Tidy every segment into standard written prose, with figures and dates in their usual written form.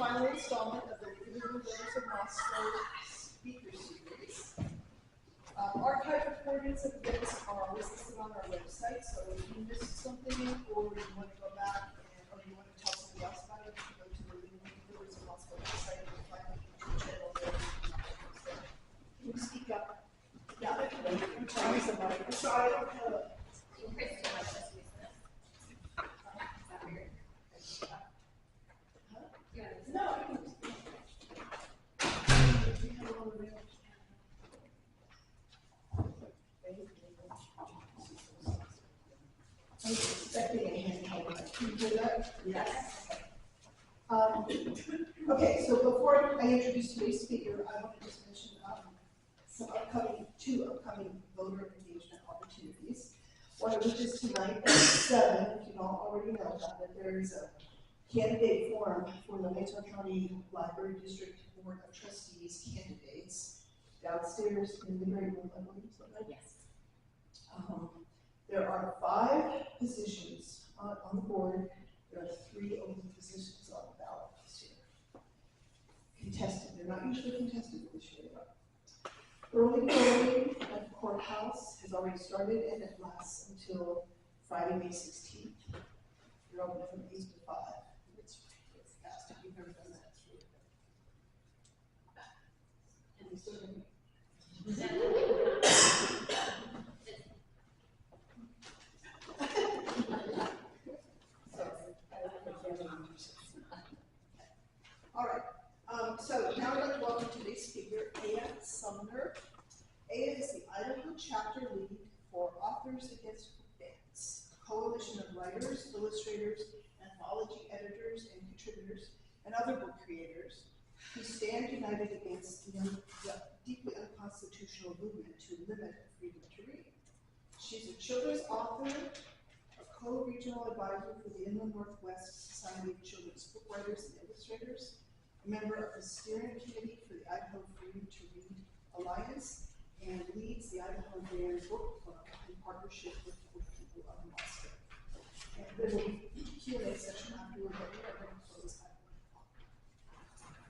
final installment of the Illustrators of Moscow speaker series. Archive recordings of events are always listed on our website, so if you missed something or you want to go back or you want to tell somebody else about it, you can go to the Illustrators of Moscow website and find the YouTube channel there. So, can you speak up? Yeah, I'm trying somebody. I'm sorry, I don't have a. I'm expecting a handheld. Can you do that? Yes. Okay, so before I introduce today's speaker, I want to just mention two upcoming voter engagement opportunities. One of which is tonight at 7, if you don't already know about it. There is a candidate forum for the Layton County Library District Board of Trustees candidates downstairs in the great room, I believe. Yes. There are 5 positions on the board. There are 3 open positions on the ballot this year. Contested. They're not usually contested this year. Early voting at the courthouse has already started, and it lasts until Friday, May 16th. You're open from 8 to 5. It's fast. If you've never done that, it's really good. And we sort of all right. So now I'd like to welcome today's speaker, Eija Sumner. Eija is the Idaho chapter lead for Authors Against Book Bans, a coalition of writers, illustrators, anthology editors, and contributors, and other book creators who stand united against the deeply unconstitutional movement to limit freedom to read. She's a children's author, a co-regional advisor for the Inland Northwest Society of Children's Book Writers and Illustrators, a member of the steering committee for the Idaho Freedom to Read Alliance, and leads the Idaho Freedom Book Club in partnership with BookPeople of Moscow. And there will be a Q&A session afterward, but we are going to close at 1 o'clock.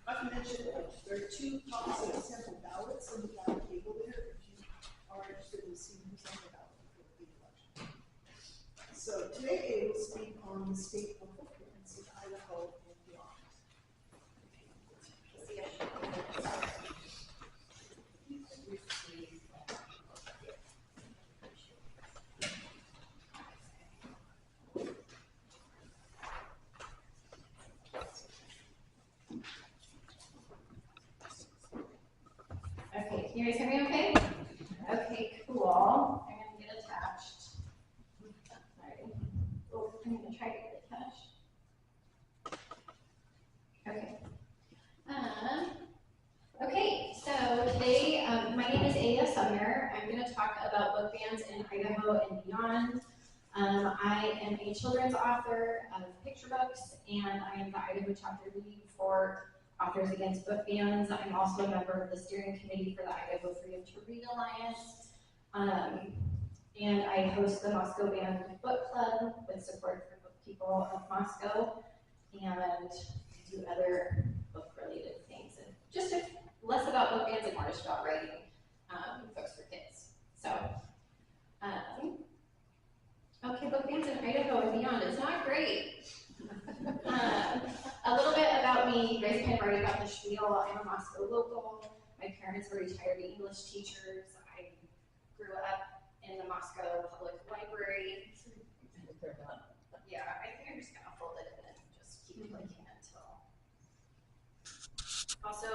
Not to mention, there are 2 copies of the sample ballots on the ballot table there if you are interested in seeing who's on the ballot for the election. So today I will speak on the state of book bans in Idaho and beyond. Okay, can you guys hear me okay? Okay, cool. I'm going to get attached. Sorry. Oh, I'm going to try to get attached. Okay. Okay, so today, my name is Eija Sumner. I'm going to talk about book bans in Idaho and beyond. I am a children's author of picture books, and I am the Idaho chapter lead for Authors Against Book Bans. I'm also a member of the steering committee for the Idaho Freedom to Read Alliance. And I host the Moscow Banned Book Club with support from BookPeople of Moscow, and do other book-related things. And just less about book bans and more just about writing books for kids. So, okay, book bans in Idaho and beyond. It's not great. A little bit about me. You guys kind of already got the spiel. I'm a Moscow local. My parents were retired English teachers. I grew up in the Moscow Public Library. Yeah, I think I'm just gonna fold it in and just keep clicking until. Also,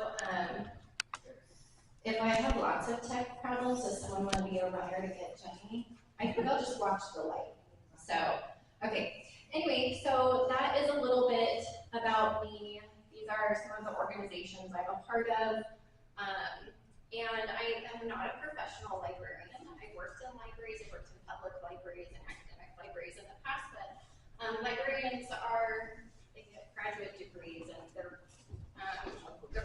if I have lots of tech problems, does someone want to be a runner to get Jenny? I think I'll just watch the light. So, okay. Anyway, so that is a little bit about me. These are some of the organizations I'm a part of. And I am not a professional librarian. I worked in libraries, I worked in public libraries and academic libraries in the past, but librarians they get graduate degrees and they're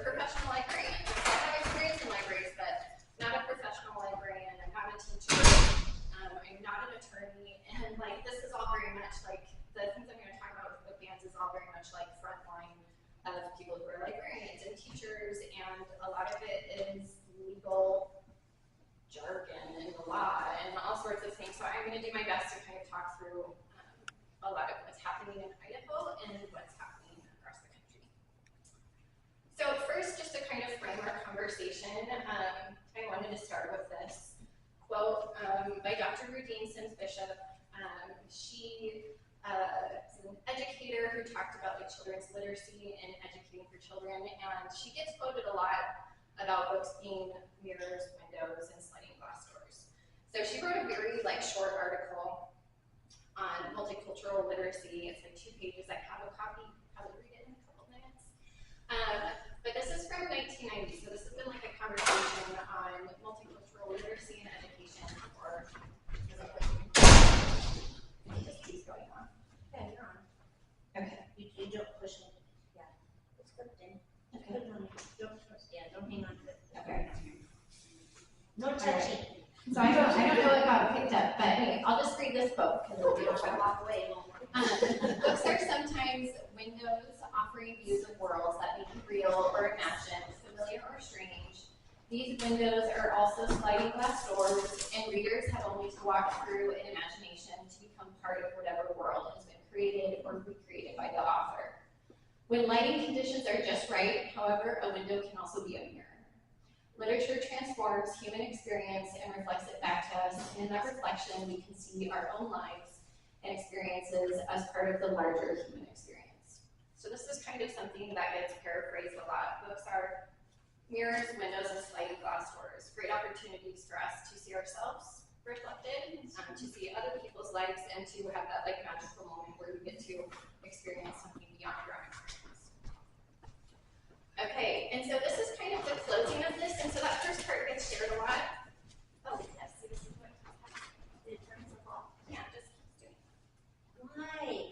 professional librarians. I have experience in libraries, but not a professional librarian. I'm not a teacher. I'm not an attorney. And this is all very much the things I'm going to talk about with book bans is all very much frontline of people who are a lot of it is legal jargon and law and all sorts of things. So I'm going to do my best to kind of talk through a lot of what's happening in Idaho and what's happening across the country. So first, just to kind of frame our conversation, I wanted to start with this quote by Dr. Rudine Sims Bishop. She is an educator who talked about like children's literacy and educating for children, and she gets quoted a lot about books being mirrors, windows, and sliding glass doors. So she wrote a very short article on multicultural literacy. It's like 2 pages. I have a copy. I'll read it in a couple minutes. But this is from 1990, so this has been like a conversation on multicultural literacy and education for just keeps going on. Yeah, you're on. Okay. You don't push it. Yeah. It's good then. Okay. Don't hang on to it. Okay. No touching. So I don't know if it got picked up, but anyway, I'll just read this book because it'll be a walk away. Books are sometimes windows offering views of worlds that may be real or imagined, familiar or strange. These windows are also sliding glass doors, and readers have only to walk through in imagination to become part of whatever world has been created or recreated by the author. When lighting conditions are just right, however, a window can also be a mirror. Literature transforms human experience and reflects it back to us, and in that reflection, we can see our own lives and experiences as part of the larger human experience. So this is kind of something that gets paraphrased a lot. Books are mirrors, windows, and sliding glass doors. Great opportunities for us to see ourselves reflected, to see other people's lives, and to have that magical moment where we get to experience something beyond your own experience. Okay, and so this is kind of the closing of this, and so that first part gets shared a lot. Oh, yes, so this is what it turns off. Yeah, just keep doing it. Why?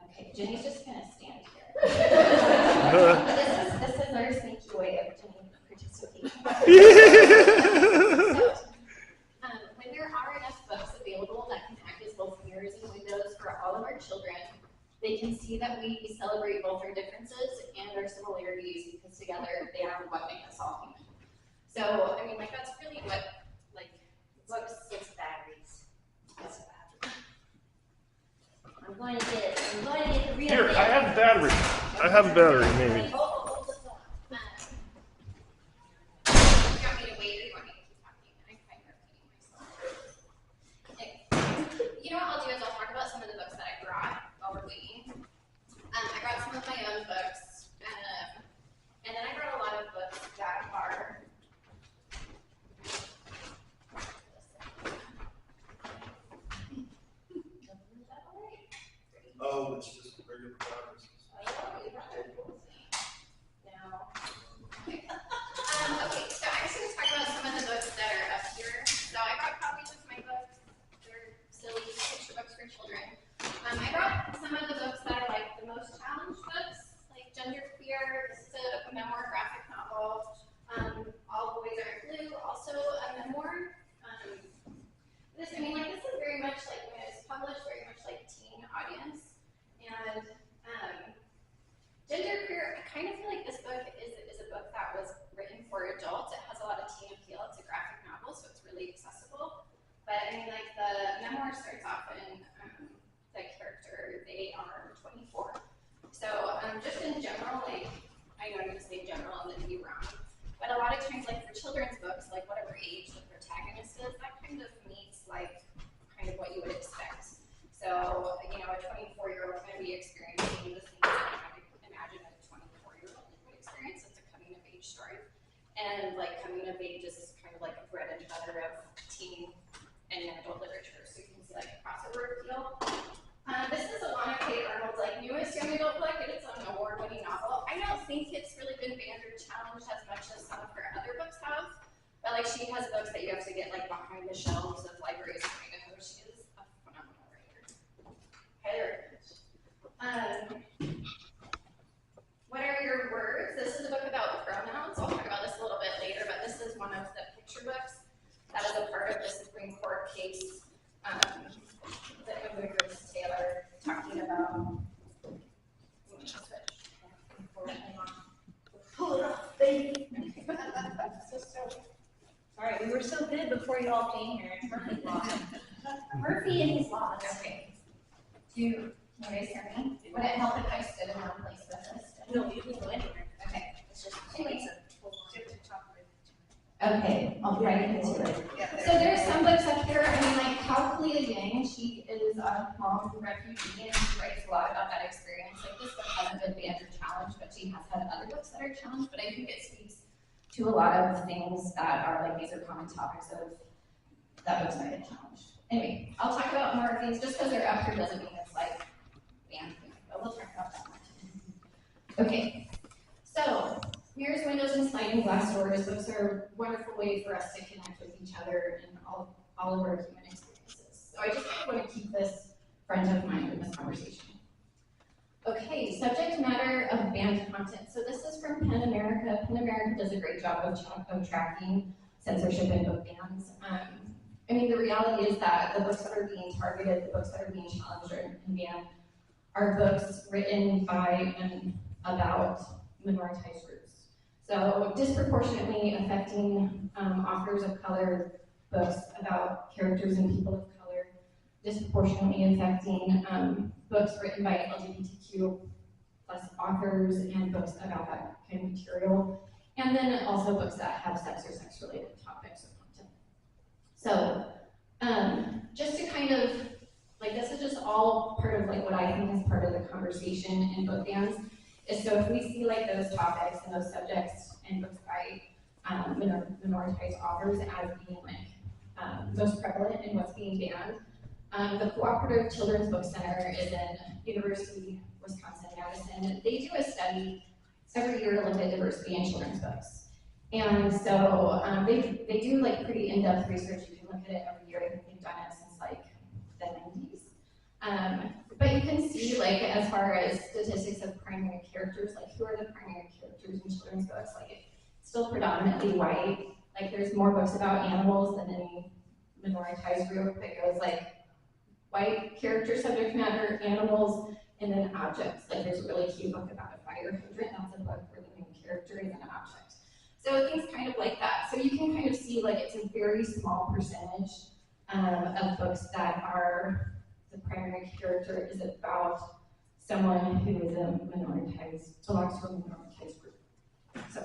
Okay, Jenny's just gonna stand here. This is our sneaky way of Jenny participating. When there are enough books available that can act as both mirrors and windows for all of our children, they can see that we celebrate both our differences and our similarities because together they are what make us all human. So, I mean, that's really what, Books, it's batteries. It's batteries. I'm going to get the real Here, thing. I have battery. I have a battery, maybe. Oh, you want me to wait or you want me to keep talking? I'm kind of repeating myself. Okay. You know what I'll do is I'll talk about some of the books that I brought while we're waiting. I brought some of my own books, and then I brought a lot of books that are Oh, it's just regular progress. Okay, so I'm just going to talk about some of the books that are up here. So I brought copies of my books. They're silly picture books for children. I brought some of the books that are the most challenged books, like Genderqueer. This is a memoir graphic novel. All Boys Are Blue, also a memoir. This is very much when it was published, very much teen audience. And Genderqueer, I kind of feel like this book is a book that was written for adults. It has a lot of teen appeal. It's a graphic novel, so it's really accessible. But the memoir starts off in the character, they are 24. So just in general, I know I'm going to say general and then be wrong. But a lot of times, for children's books, whatever age the protagonist is, that kind of meets kind of what you would expect. So, a 24-year-old is going to be experiencing the things that you might imagine a 24-year-old would experience. It's a coming-of-age story. And, coming-of-age is kind of a bread and butter of teen and adult literature. So you can see, crossover appeal. This is Alana K. Arnold's, newest young adult book, and it's an award-winning novel. I don't think it's really been banned or challenged as much as some of her other books have. But, she has books that you have to get, behind the shelves of libraries in Idaho. She is a phenomenal writer. What are your words? This is a book about pronouns. I'll talk about this a little bit later, but this is one of the picture books that is a part of the Supreme Court case. The baby. Sorry, we were so good before you all came here. It's Murphy's Law. Murphy and his laws. Okay. Can you guys hear me? Would it help if I stood in one place with this? No, you can go anywhere. Okay. It's just, Anyway. it's Okay, I'll try to get to it. So there's some books up here, I mean, like Calculated Yang, she is a mom refugee and she writes a lot about that experience. Like this book hasn't been banned or challenged, but she has had other books that are challenged, but I think it speaks to a lot of things that are like, these are common topics of that books might get challenged. Anyway, I'll talk about more things, just because they're up here doesn't mean it's like banned, but we'll talk about that more. Okay, so mirrors, windows, and sliding glass doors. Books are a wonderful way for us to connect with each other in all of our human experiences. So I just want to keep this front of mind in this conversation. Okay, subject matter of banned content. So this is from PEN America. PEN America does a great job of tracking censorship and book bans. I mean, the reality is that the books that are being targeted, the books that are being challenged and banned, are books written by and about minoritized groups. So disproportionately affecting authors of color, books about characters and people of color, disproportionately affecting books written by LGBTQ plus authors and books about that kind of material, and then also books that have sex or sex-related topics or content. So just to kind of, like, this is just all part of like what I think is part of the conversation in book bans. So if we see like those topics and those subjects in books by minoritized authors as being like most prevalent in what's being banned, the Cooperative Children's Book Center is in University of Wisconsin-Madison. They do a study every year to look at diversity in children's books. And so they do like pretty in-depth research. You can look at it every year. I think they've done it since like the 90s. But you can see, like, as far as statistics of primary characters, like, who are the primary characters in children's books? Like, it's still predominantly white. Like, there's more books about animals than any minoritized group that goes, like, white character subject matter, animals, and then objects. Like, there's a really cute book about a fire hydrant. That's a book where the main character is an object. So things kind of like that. So you can kind of see, like, it's a very small percentage of books that are the primary character is about someone who is a minoritized, belongs to a minoritized group. So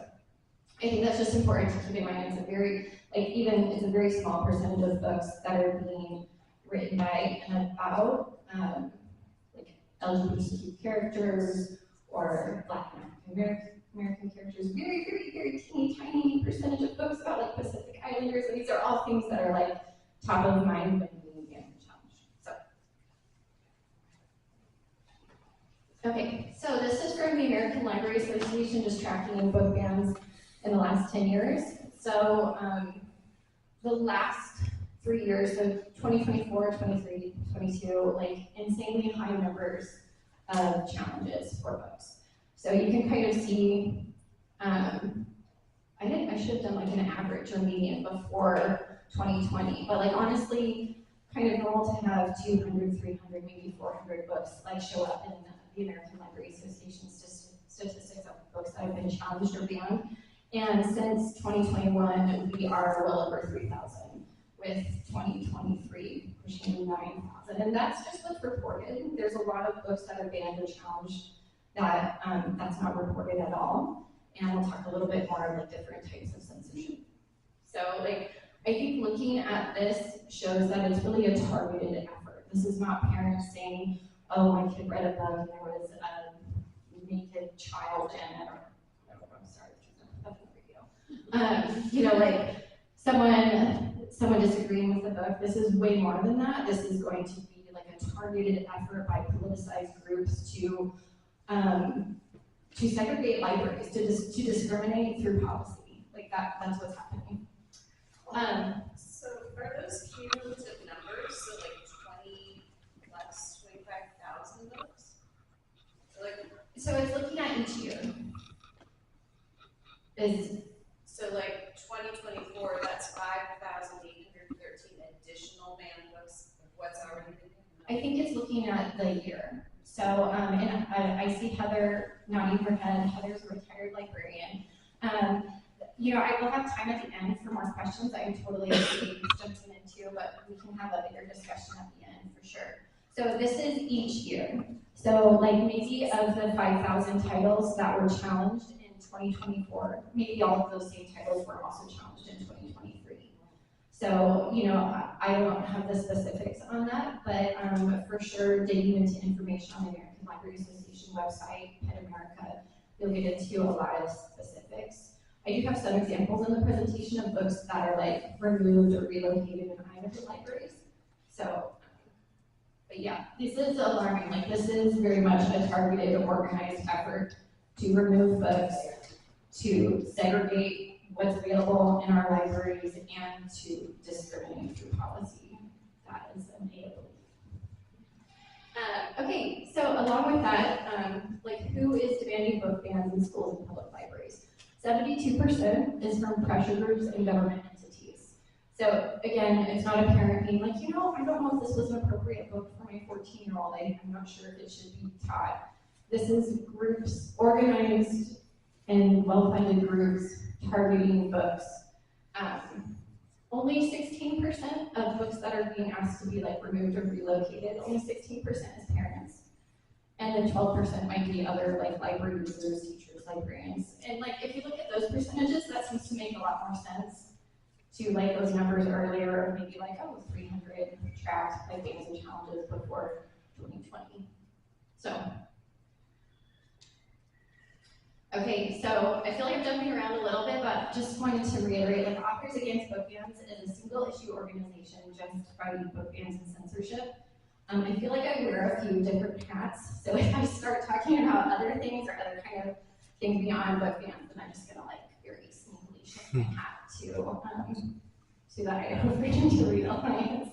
I think that's just important to keep in mind. It's a very, like, even it's a very small percentage of books that are being written by and about like LGBTQ characters or Black American characters. Very, very, very teeny tiny percentage of books about like Pacific Islanders, and these are all things that are like top of mind when being challenged. So. Okay, so this is from the American Library Association, just tracking book bans in the last 10 years. So the last 3 years, so 2024, 23, 22, like insanely high numbers of challenges for books. So you can kind of see, I should have done like an average or median before 2020, but like honestly, kind of normal to have 200, 300, maybe 400 books like show up in the American Library Association statistics of books that have been challenged or banned. And since 2021, we are well over 3,000, with 2023 pushing 9,000. And that's just what's reported. There's a lot of books that are banned or challenged that that's not reported at all. And we'll talk a little bit more about different types of censorship. So like, I think looking at this shows that it's really a targeted effort. This is not parents saying, oh, my kid read a book and there was a naked child in it, or I'm sorry, that's not a big deal. You know, like someone disagreeing with the book. This is way more than that. This is going to be like a targeted effort by politicized groups to segregate libraries, to discriminate through policy. Like that's what's happening. So are those cumulative numbers? So like 20 plus 25,000 books? So it's looking at each year. So like 2024, that's 5,813 additional banned books of what's already been banned? I think it's looking at the year. So, and I see Heather nodding her head. Heather's a retired librarian. You know, I will have time at the end for more questions. I'm totally okay jumping into, but we can have a bigger discussion at the end for sure. So this is each year. So like maybe of the 5,000 titles that were challenged in 2024, maybe all of those same titles were also challenged in 2023. So, you know, I don't have the specifics on that, but for sure digging into information on the American Library Association website, Pen America, you'll get into a lot of specifics. I do have some examples in the presentation of books that are like removed or relocated in Idaho libraries. So, but yeah, this is alarming. Like this is very much a targeted, organized effort to remove books, to segregate what's available in our libraries, and to discriminate through policy. That is unable. Okay, so along with that, like who is demanding book bans in schools and public libraries? 72% is from pressure groups and government entities. So again, it's not a parent being like, you know, I don't know if this was an appropriate book for my 14-year-old. I'm not sure if it should be taught. This is groups, organized and well-funded groups targeting books. Only 16% of books that are being asked to be like removed or relocated, only 16% is parents. And then 12% might be other like library users, teachers, librarians. And like if you look at those percentages, that seems to make a lot more sense to like those numbers earlier, of maybe like, oh, 300 tracked like bans and challenges before 2020. So. Okay, so I feel like I'm jumping around a little bit, but just wanted to reiterate, like Authors Against Book Bans is a single issue organization just fighting book bans and censorship. I feel like I wear a few different hats, so if I start talking about other things or other kind of things beyond book bans, then I'm just gonna like very sneakily shift my hat to the Idaho Freedom to Read Alliance,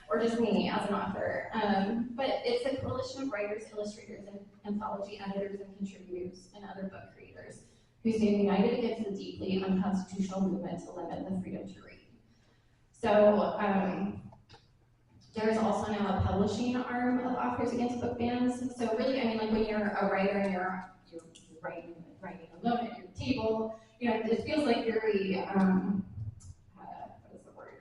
or just me as an author. But it's a coalition of writers, illustrators, and anthology editors and contributors and other book creators who stand united against the deeply unconstitutional movement to limit the freedom to read. So there's also now a publishing arm of Authors Against Book Bans. So really, I mean, like when you're a writer and you're writing alone at your table, you know, it feels like very, what is the word?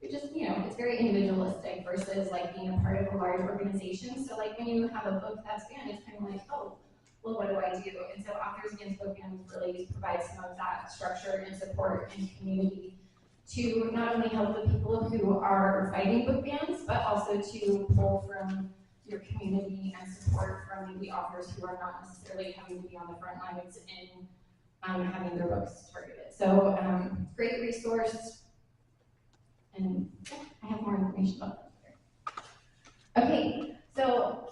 It just, you know, it's very individualistic versus like being a part of a large organization. So like when you have a book that's banned, it's kind of like, oh, well, what do I do? And so Authors Against Book Bans really provides some of that structure and support and community to not only help the people who are fighting book bans, but also to pull from your community and support from maybe authors who are not necessarily having to be on the front lines in having their books targeted. So great resource, and I have more information about that later. Okay, so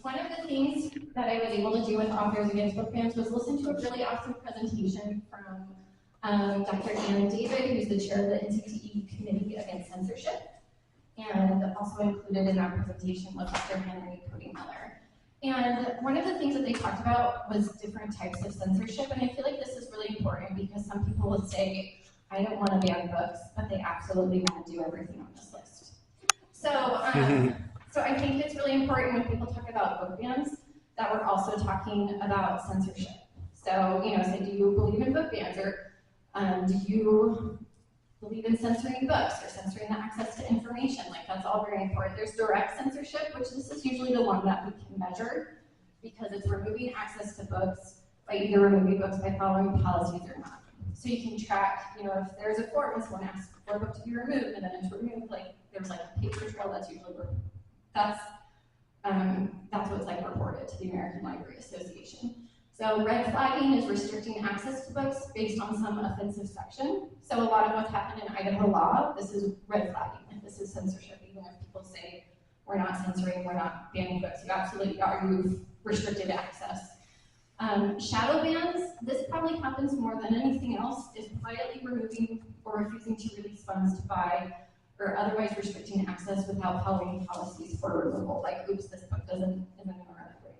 one of the things that I was able to do with Authors Against Book Bans was listen to a really awesome presentation from Dr. Ann David, who's the chair of the NCTE Committee Against Censorship, and also included in that presentation was Dr. Henry Cody Miller. And one of the things that they talked about was different types of censorship, and I feel like this is really important because some people will say, I don't want to ban books, but they absolutely want to do everything on this list. So, so I think it's really important when people talk about book bans that we're also talking about censorship. So, you know, say, do you believe in book bans, or do you believe in censoring books or censoring the access to information? Like that's all very important. There's direct censorship, which this is usually the one that we can measure because it's removing access to books by either removing books by following policies or not. So you can track, you know, if there's a form and someone asks for a book to be removed and then it's removed, like there's like a paper trail that's usually that's what's like reported to the American Library Association. So red flagging is restricting access to books based on some offensive section. So a lot of what's happened in Idaho law, this is red flagging, and this is censorship, even if people say we're not censoring, we're not banning books. You absolutely are, you've restricted access. Shadow bans, this probably happens more than anything else, is quietly removing or refusing to release funds to buy or otherwise restricting access without following policies for removal. Like, oops, this book isn't in our library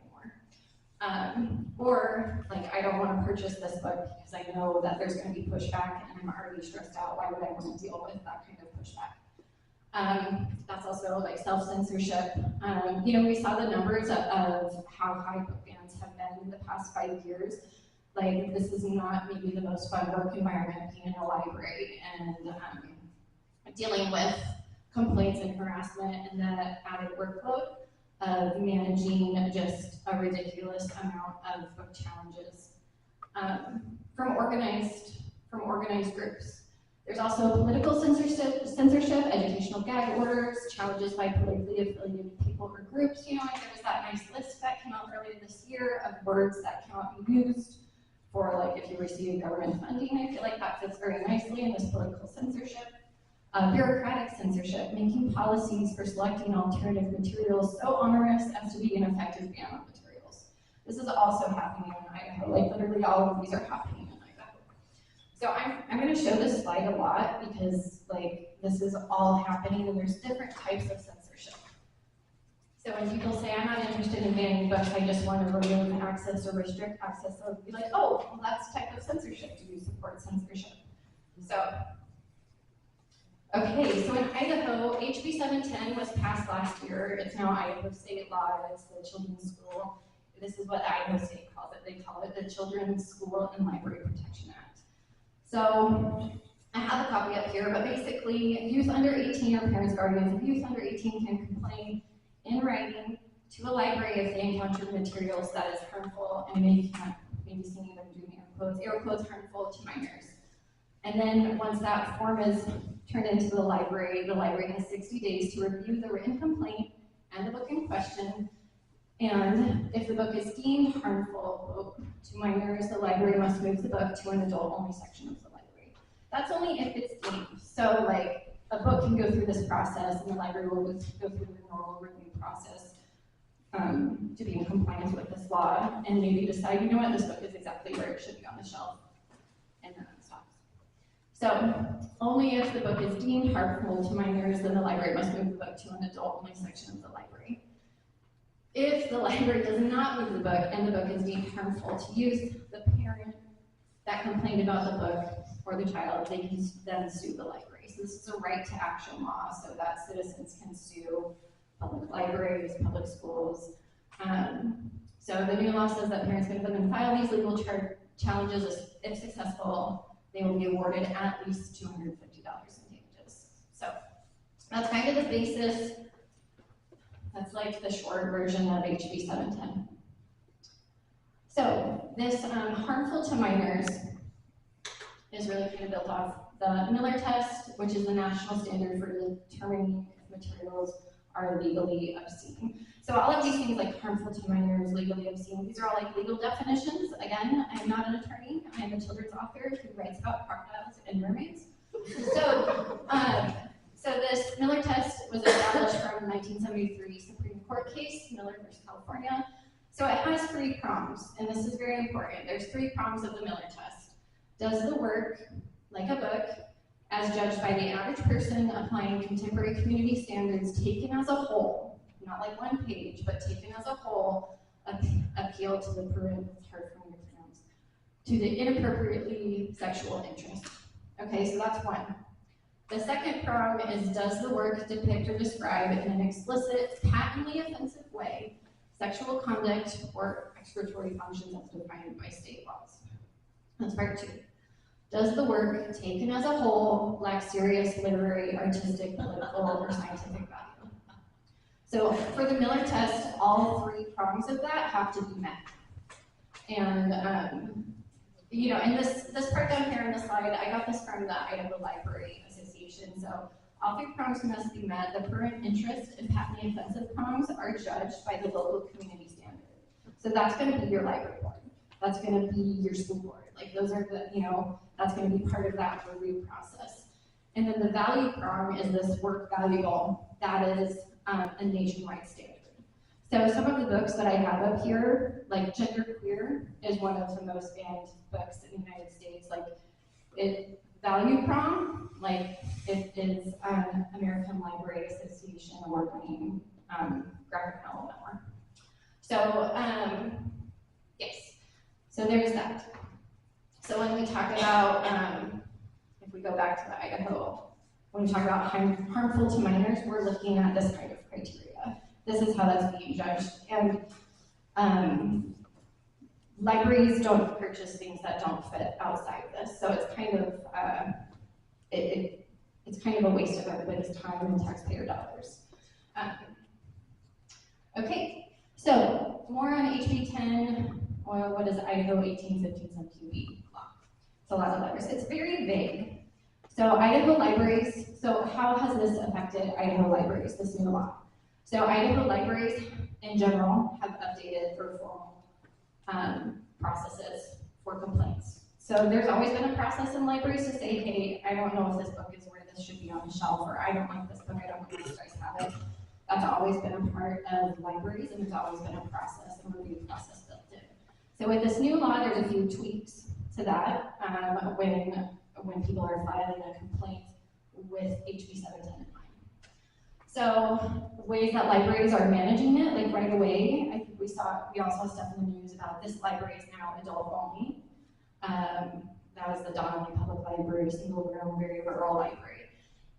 anymore. Or like, I don't want to purchase this book because I know that there's going to be pushback and I'm already stressed out. Why would I want to deal with that kind of pushback? That's also like self-censorship. You know, we saw the numbers of how high book bans have been in the past 5 years. like this is not maybe the most fun work environment being in a library and dealing with complaints and harassment and the added workload of managing just a ridiculous amount of book challenges from organized groups. There's also political censorship, educational gag orders, challenges by politically affiliated people or groups. You know, like there was that nice list that came out earlier this year of words that cannot be used for, like, if you receive government funding. I feel like that fits very nicely in this political censorship. Bureaucratic censorship, making policies for selecting alternative materials so onerous as to be an effective ban on materials. This is also happening in Idaho. Like, literally all of these are happening in Idaho. So I'm going to show this slide a lot because, like, this is all happening and there's different types of censorship. So when people say, I'm not interested in banning books, I just want to remove access or restrict access, I'll be like, oh, well, that's a type of censorship. Do you support censorship? So, okay, so in Idaho, HB 710 was passed last year. It's now Idaho state law. It's the Children's School. This is what Idaho State calls it. They call it the Children's School and Library Protection Act. So I have a copy up here, but basically, youth under 18 or parents, guardians of youth under 18 can complain in writing to a library if they encounter materials that is harmful, and maybe seeing them doing air quotes, harmful to minors. And then once that form is turned into the library has 60 days to review the written complaint and the book in question. And if the book is deemed harmful to minors, the library must move the book to an adult-only section of the library. That's only if it's deemed. So, like, a book can go through this process, and the library will go through the normal review process to be in compliance with this law, and maybe decide, you know what, this book is exactly where it should be on the shelf, and then it stops. So, only if the book is deemed harmful to minors, then the library must move the book to an adult-only section of the library. If the library does not move the book and the book is deemed harmful to use, the parent that complained about the book or the child, they can then sue the library. So this is a right to action law, so that citizens can sue public libraries, public schools. So the new law says that parents can come and file these legal challenges. If successful, they will be awarded at least $250 in damages. So that's kind of the basis. That's like the short version of HB 710. So this harmful to minors is really kind of built off the Miller test, which is the national standard for determining if materials are legally obscene. So all of these things like harmful to minors, legally obscene, these are all like legal definitions. Again, I'm not an attorney. I'm a children's author who writes about crocodiles and mermaids. So this Miller test was established from 1973 Supreme Court case, Miller versus California. So it has 3 prongs, and this is very important. There's 3 prongs of the Miller test. Does the work, like a book, as judged by the average person applying contemporary community standards taken as a whole, not like one page, but taken as a whole, appeal to the parental heart from your parents, to the inappropriately sexual interest? Okay, so that's 1. The second prong is, does the work depict or describe in an explicit, patently offensive way sexual conduct or excretory functions as defined by state laws? That's part 2. Does the work, taken as a whole, lack serious literary, artistic, political, or scientific value? So for the Miller test, all 3 prongs of that have to be met. And you know, and this part down here on the slide, I got this from the Idaho Library Association. So all 3 prongs must be met. The current interest and patently offensive prongs are judged by the local community standard. So that's going to be your library board. That's going to be your school board. Like those are the, you know, that's going to be part of that review process. And then the value prong is this work valuable. That is a nationwide standard. So some of the books that I have up here, like Genderqueer is one of the most banned books in the United States. Like it value prong, like it is American Library Association award-winning graphic novel memoir. So yes, so there's that. So when we talk about, if we go back to the Idaho, when we talk about harmful to minors, we're looking at this kind of criteria. This is how that's being judged. And libraries don't purchase things that don't fit outside of this, so it's kind of it's kind of a waste of everybody's time and taxpayer dollars. Okay, so more on HB 10, or what is Idaho 1815 QB law. It's a lot of letters. It's very vague. So Idaho libraries, so how has this affected Idaho libraries, this new law? So Idaho libraries in general have updated their formal processes for complaints. So there's always been a process in libraries to say, hey, I don't know if this book is where this should be on the shelf, or I don't like this book, I don't know if you guys have it. That's always been a part of libraries, and there's always been a process, a review process built in. So with this new law, there's a few tweaks to that when people are filing a complaint with HB 710 in mind. So ways that libraries are managing it, like right away, I think we all saw stuff in the news about this library is now adult only. That was the Donnelly Public Library, single room, very rural library.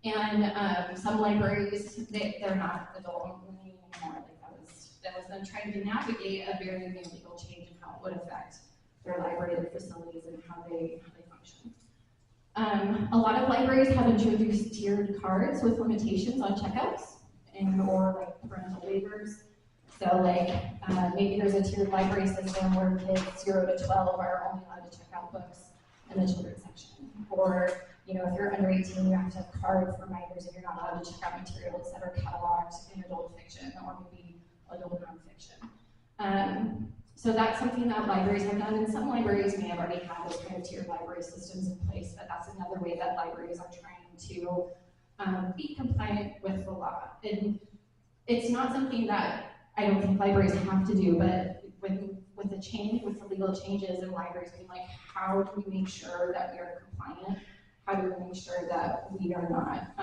And some libraries, they're not adult only anymore. Like that was them trying to navigate a very big legal change in how it would affect their library, their facilities, and how they function. A lot of libraries have introduced tiered cards with limitations on checkouts or like parental waivers. So like maybe there's a tiered library system where kids 0 to 12 are only allowed to check out books in the children's section. Or if you're under 18, you have to have cards for minors and you're not allowed to check out materials that are cataloged in adult fiction or maybe adult nonfiction. So that's something that libraries have done, and some libraries may have already had those kind of tiered library systems in place, but that's another way that libraries are trying to be compliant with the law. And it's not something that I don't think libraries have to do, but with the change, with the legal changes in libraries being like, how do we make sure that we are compliant? How do we make sure that we are not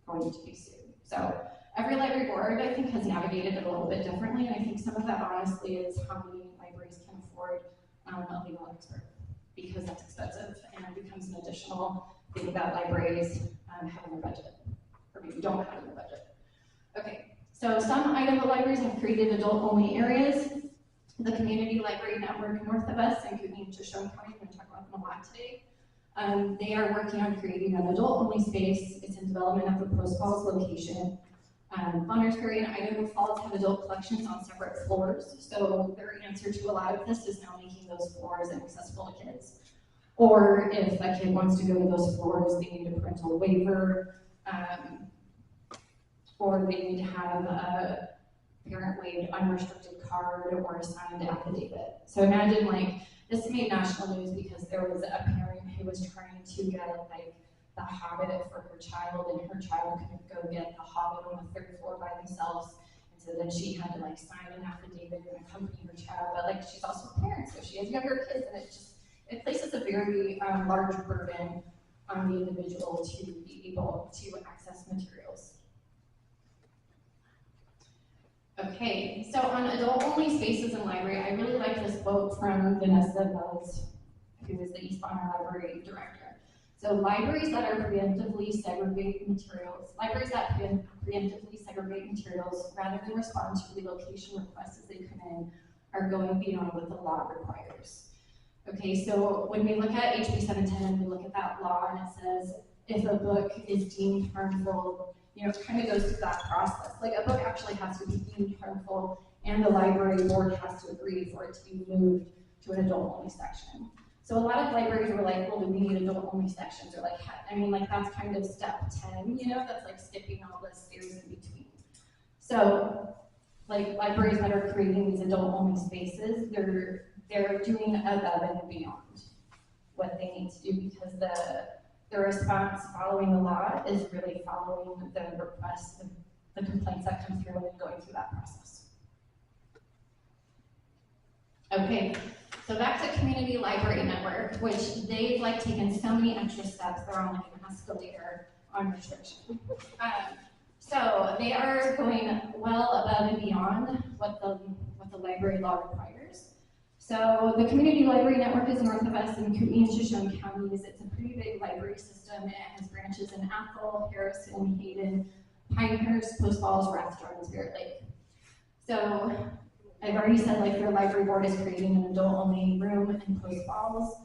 going to be sued? So every library board, I think, has navigated it a little bit differently, and I think some of that, honestly, is how many libraries can afford a legal expert, because that's expensive, and it becomes an additional thing that libraries have in their budget, or maybe don't have in their budget. Okay, so some Idaho libraries have created adult-only areas. The Community Library Network north of us in Kootenai and Shoshone County, we're going to talk about them a lot today. They are working on creating an adult-only space. It's in development at the Post Falls location. Bonners Ferry and Idaho Falls have adult collections on separate floors, so their answer to a lot of this is now making those floors inaccessible to kids. Or if a kid wants to go to those floors, they need a parental waiver, or they need to have a parent-waived unrestricted card or a signed affidavit. So imagine, like, this made national news because there was a parent who was trying to get like the Hobbit for her child, and her child couldn't go get the Hobbit on the 3rd floor by themselves, and so then she had to like sign an affidavit and accompany her child. But like, she's also a parent, so she has younger kids, and it places a very large burden on the individual to be able to access materials. Okay, so on adult-only spaces in library, I really like this quote from Vanessa Wells, who is the East Bonner Library Director. So libraries that are preemptively segregate materials, rather than respond to relocation requests as they come in, are going beyond what the law requires. Okay, so when we look at HB 710, we look at that law and it says, if a book is deemed harmful, it kind of goes through that process. Like, a book actually has to be deemed harmful, and the library board has to agree for it to be moved to an adult-only section. So a lot of libraries were like, well, do we need adult-only sections? Or like, that's kind of step 10, that's like skipping all the stairs in between. So, like, libraries that are creating these adult-only spaces, they're doing above and beyond what they need to do, because the response following the law is really following the requests, the complaints that come through, and then going through that process. Okay, so back to Community Library Network, which they've like taken so many extra steps. They're on like an escalator on restriction. So they are going well above and beyond what the library law requires. So the Community Library Network is north of us in Kootenai and Shoshone counties. It's a pretty big library system. It has branches in Athol, Harrison, Hayden, Pinehurst, Post Falls, Rathdown, and Spirit Lake. So I've already said like their library board is creating an adult-only room and post walls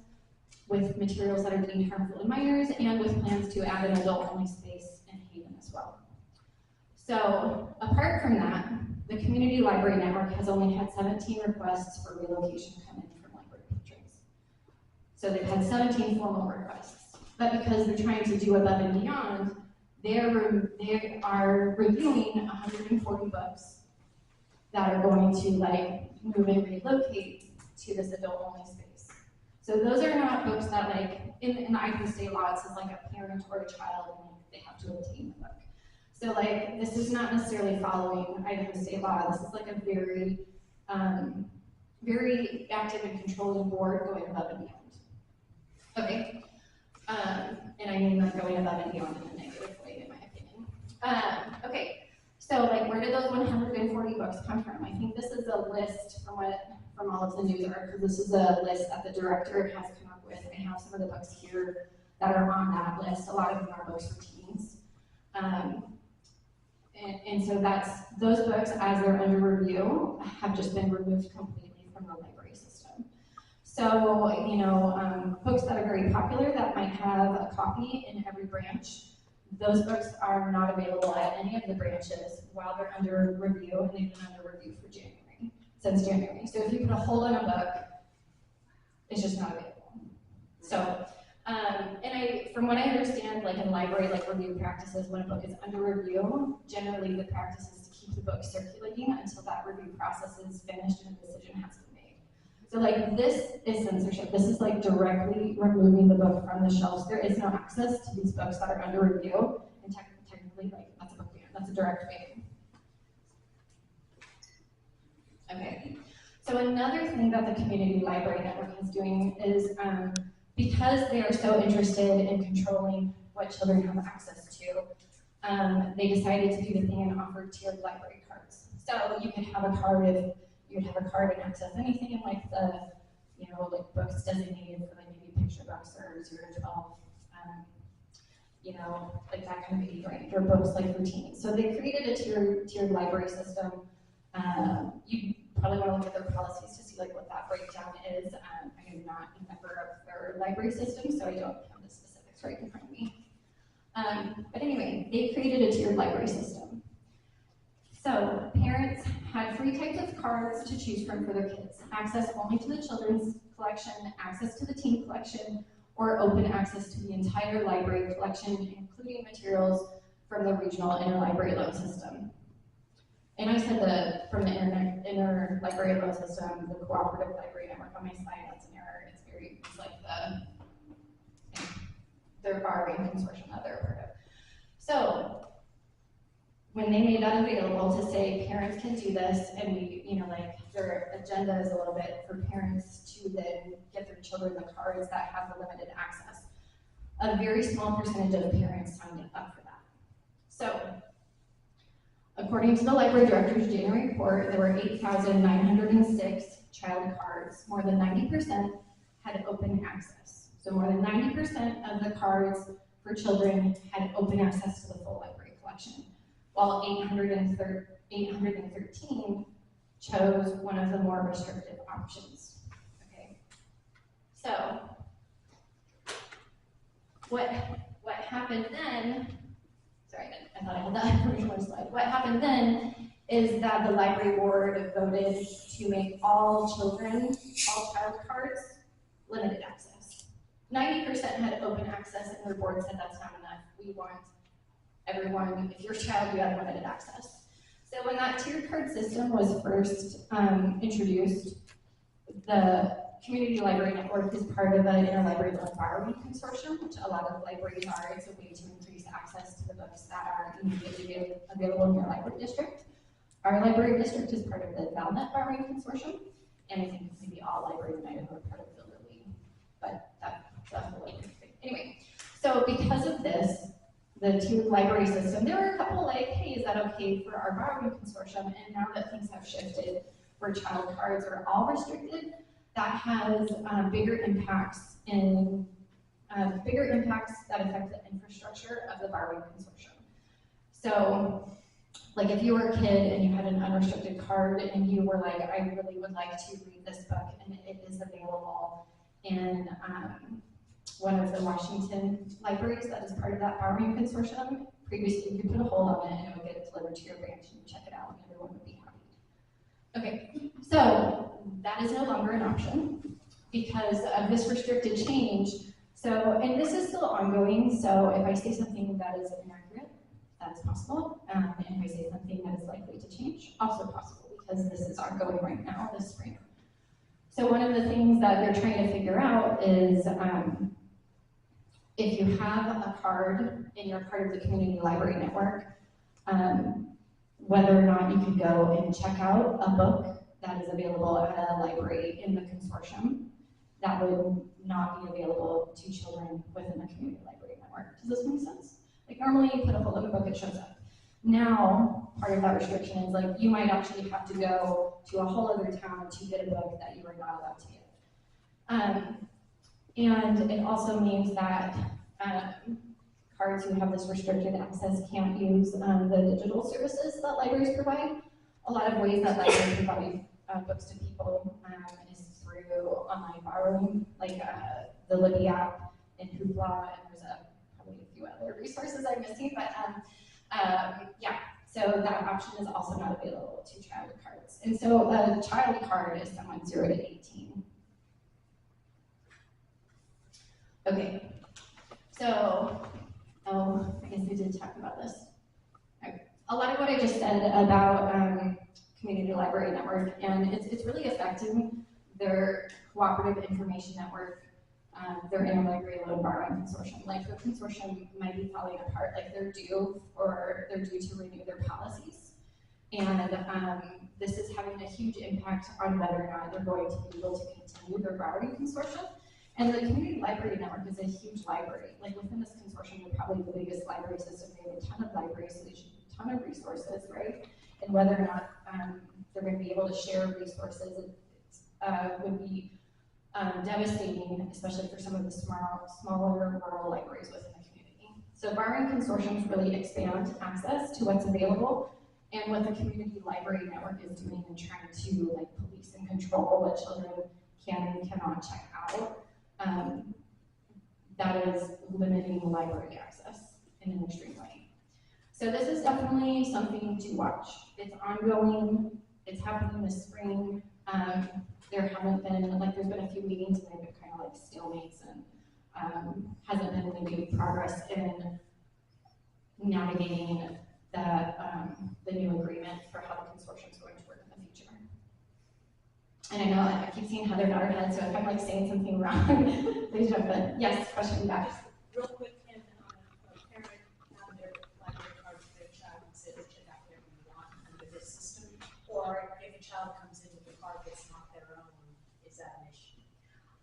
with materials that are deemed harmful to minors, and with plans to add an adult-only space in Haven as well. So apart from that, the community library network has only had 17 requests for relocation come in from library patrons. So they've had 17 formal requests, but because they're trying to do above and beyond, they are reviewing 140 books that are going to like move and relocate to this adult-only space. So those are not books that like, in the Idaho state law, it says like a parent or a child, and like, they have to obtain the book. So like, this is not necessarily following Idaho state law. This is like a very, very active and controlling board going above and beyond. Okay, and I mean like going above and beyond in a negative way, in my opinion. Okay, so like, where did those 140 books come from? I think this is a list from all of the news articles. This is a list that the director has come up with. I have some of the books here that are on that list. A lot of them are books for teens. And so those books, as they're under review, have just been removed completely from the library system. So, you know, books that are very popular that might have a copy in every branch, those books are not available at any of the branches while they're under review, and they've been under review for since January. So if you put a hold on a book, it's just not available. So, and from what I understand, like in library, like review practices, when a book is under review, generally the practice is to keep the book circulating until that review process is finished and a decision has been made. So like, this is censorship. This is like directly removing the book from the shelves. There is no access to these books that are under review, and technically, like, that's a book ban. That's a direct ban. Okay, so another thing that the community library network is doing is, because they are so interested in controlling what children have access to, they decided to do the thing and offer tiered library cards. So you could have a card and access anything in like the, you know, like books designated for like maybe picture books or 0 to 12, you know, like that kind of age range, or books like for teens. So they created a tiered library system. You probably want to look at their policies to see like what that breakdown is. I am not a member of their library system, so I don't have the specifics right in front of me. But anyway, they created a tiered library system. So parents had 3 types of cards to choose from for their kids: access only to the children's collection, access to the teen collection, or open access to the entire library collection, including materials from the regional interlibrary loan system. And I said from the interlibrary loan system, the cooperative library network on my slide, that's an error. It's like their borrowing consortium that they're a part of. So when they made that available to say parents can do this, and we, you know, like their agenda is a little bit for parents to then get their children the cards that have the limited access, a very small percentage of parents signed up for that. So, according to the library director's January report, there were 8,906 child cards. More than 90% had open access. So more than 90% of the cards for children had open access to the full library collection, while 813 chose one of the more restrictive options. Okay. So what happened then? Sorry, I thought I had that information on the slide. What happened then is that the library board voted to make all child cards limited access. 90% had open access, and their board said that's not enough. We want everyone, if you're a child, you have limited access. So when that tiered card system was first introduced, the Community Library Network is part of an interlibrary loan borrowing consortium, which a lot of libraries are. It's a way to increase access to the books that are immediately available in your library district. Our library district is part of the ValNet borrowing consortium, and I think maybe all libraries in Idaho are part of the Lilly, but that's a whole other thing. Anyway, so because of this, the tiered library system, there were a couple like, hey, is that okay for our borrowing consortium? And now that things have shifted, where child cards are all restricted, that has bigger impacts that affect the infrastructure of the borrowing consortium. So like if you were a kid and you had an unrestricted card and you were like, I really would like to read this book, and it is available in one of the Washington libraries that is part of that borrowing consortium. Previously, you could put a hold on it and it would get delivered to your branch and you check it out and everyone would be happy. Okay, so that is no longer an option because of this restricted change. So, and this is still ongoing, so if I say something that is inaccurate, that's possible. And if I say something that is likely to change, also possible, because this is ongoing right now this spring. So one of the things that they're trying to figure out is if you have a card and you're part of the community library network, whether or not you can go and check out a book that is available at a library in the consortium that would not be available to children within the community library network. Does this make sense? Like normally you put a hold on a book, it shows up. Now, part of that restriction is like you might actually have to go to a whole other town to get a book that you are not allowed to get. And it also means that cards who have this restricted access can't use the digital services that libraries provide. A lot of ways that libraries provide books to people is through online borrowing, like the Libby app and Hoopla, and there's probably a few other resources I'm missing, but yeah, so that option is also not available to child cards. And so a child card is someone 0 to 18. Okay, so, I guess I did talk about this. Okay. A lot of what I just said about Community Library Network, and it's really affecting their cooperative information network, their interlibrary loan borrowing consortium. Like the consortium might be falling apart, like they're due to renew their policies. And this is having a huge impact on whether or not they're going to be able to continue their borrowing consortium. And the community library network is a huge library. Like within this consortium, they're probably the biggest library system. They have a ton of libraries, so they should have a ton of resources, right? And whether or not they're going to be able to share resources would be devastating, especially for some of the smaller rural libraries within the community. So borrowing consortiums really expand access to what's available, and what the community library network is doing and trying to like police and control what children can and cannot check out. That is limiting library access in an extreme way. So this is definitely something to watch. It's ongoing, it's happening this spring. There haven't been, like there's been a few meetings and they've been kind of like stalemates and hasn't been really made progress in navigating the new agreement for how the consortium is going to work in the future. And I know I keep seeing Heather nod her head, so if I'm like saying something wrong, please jump in. Yes, question back. Real quick, can a parent have their library card for their child and say, check out whatever you want under this system? Or if a child comes in with a card that's not their own, is that an issue?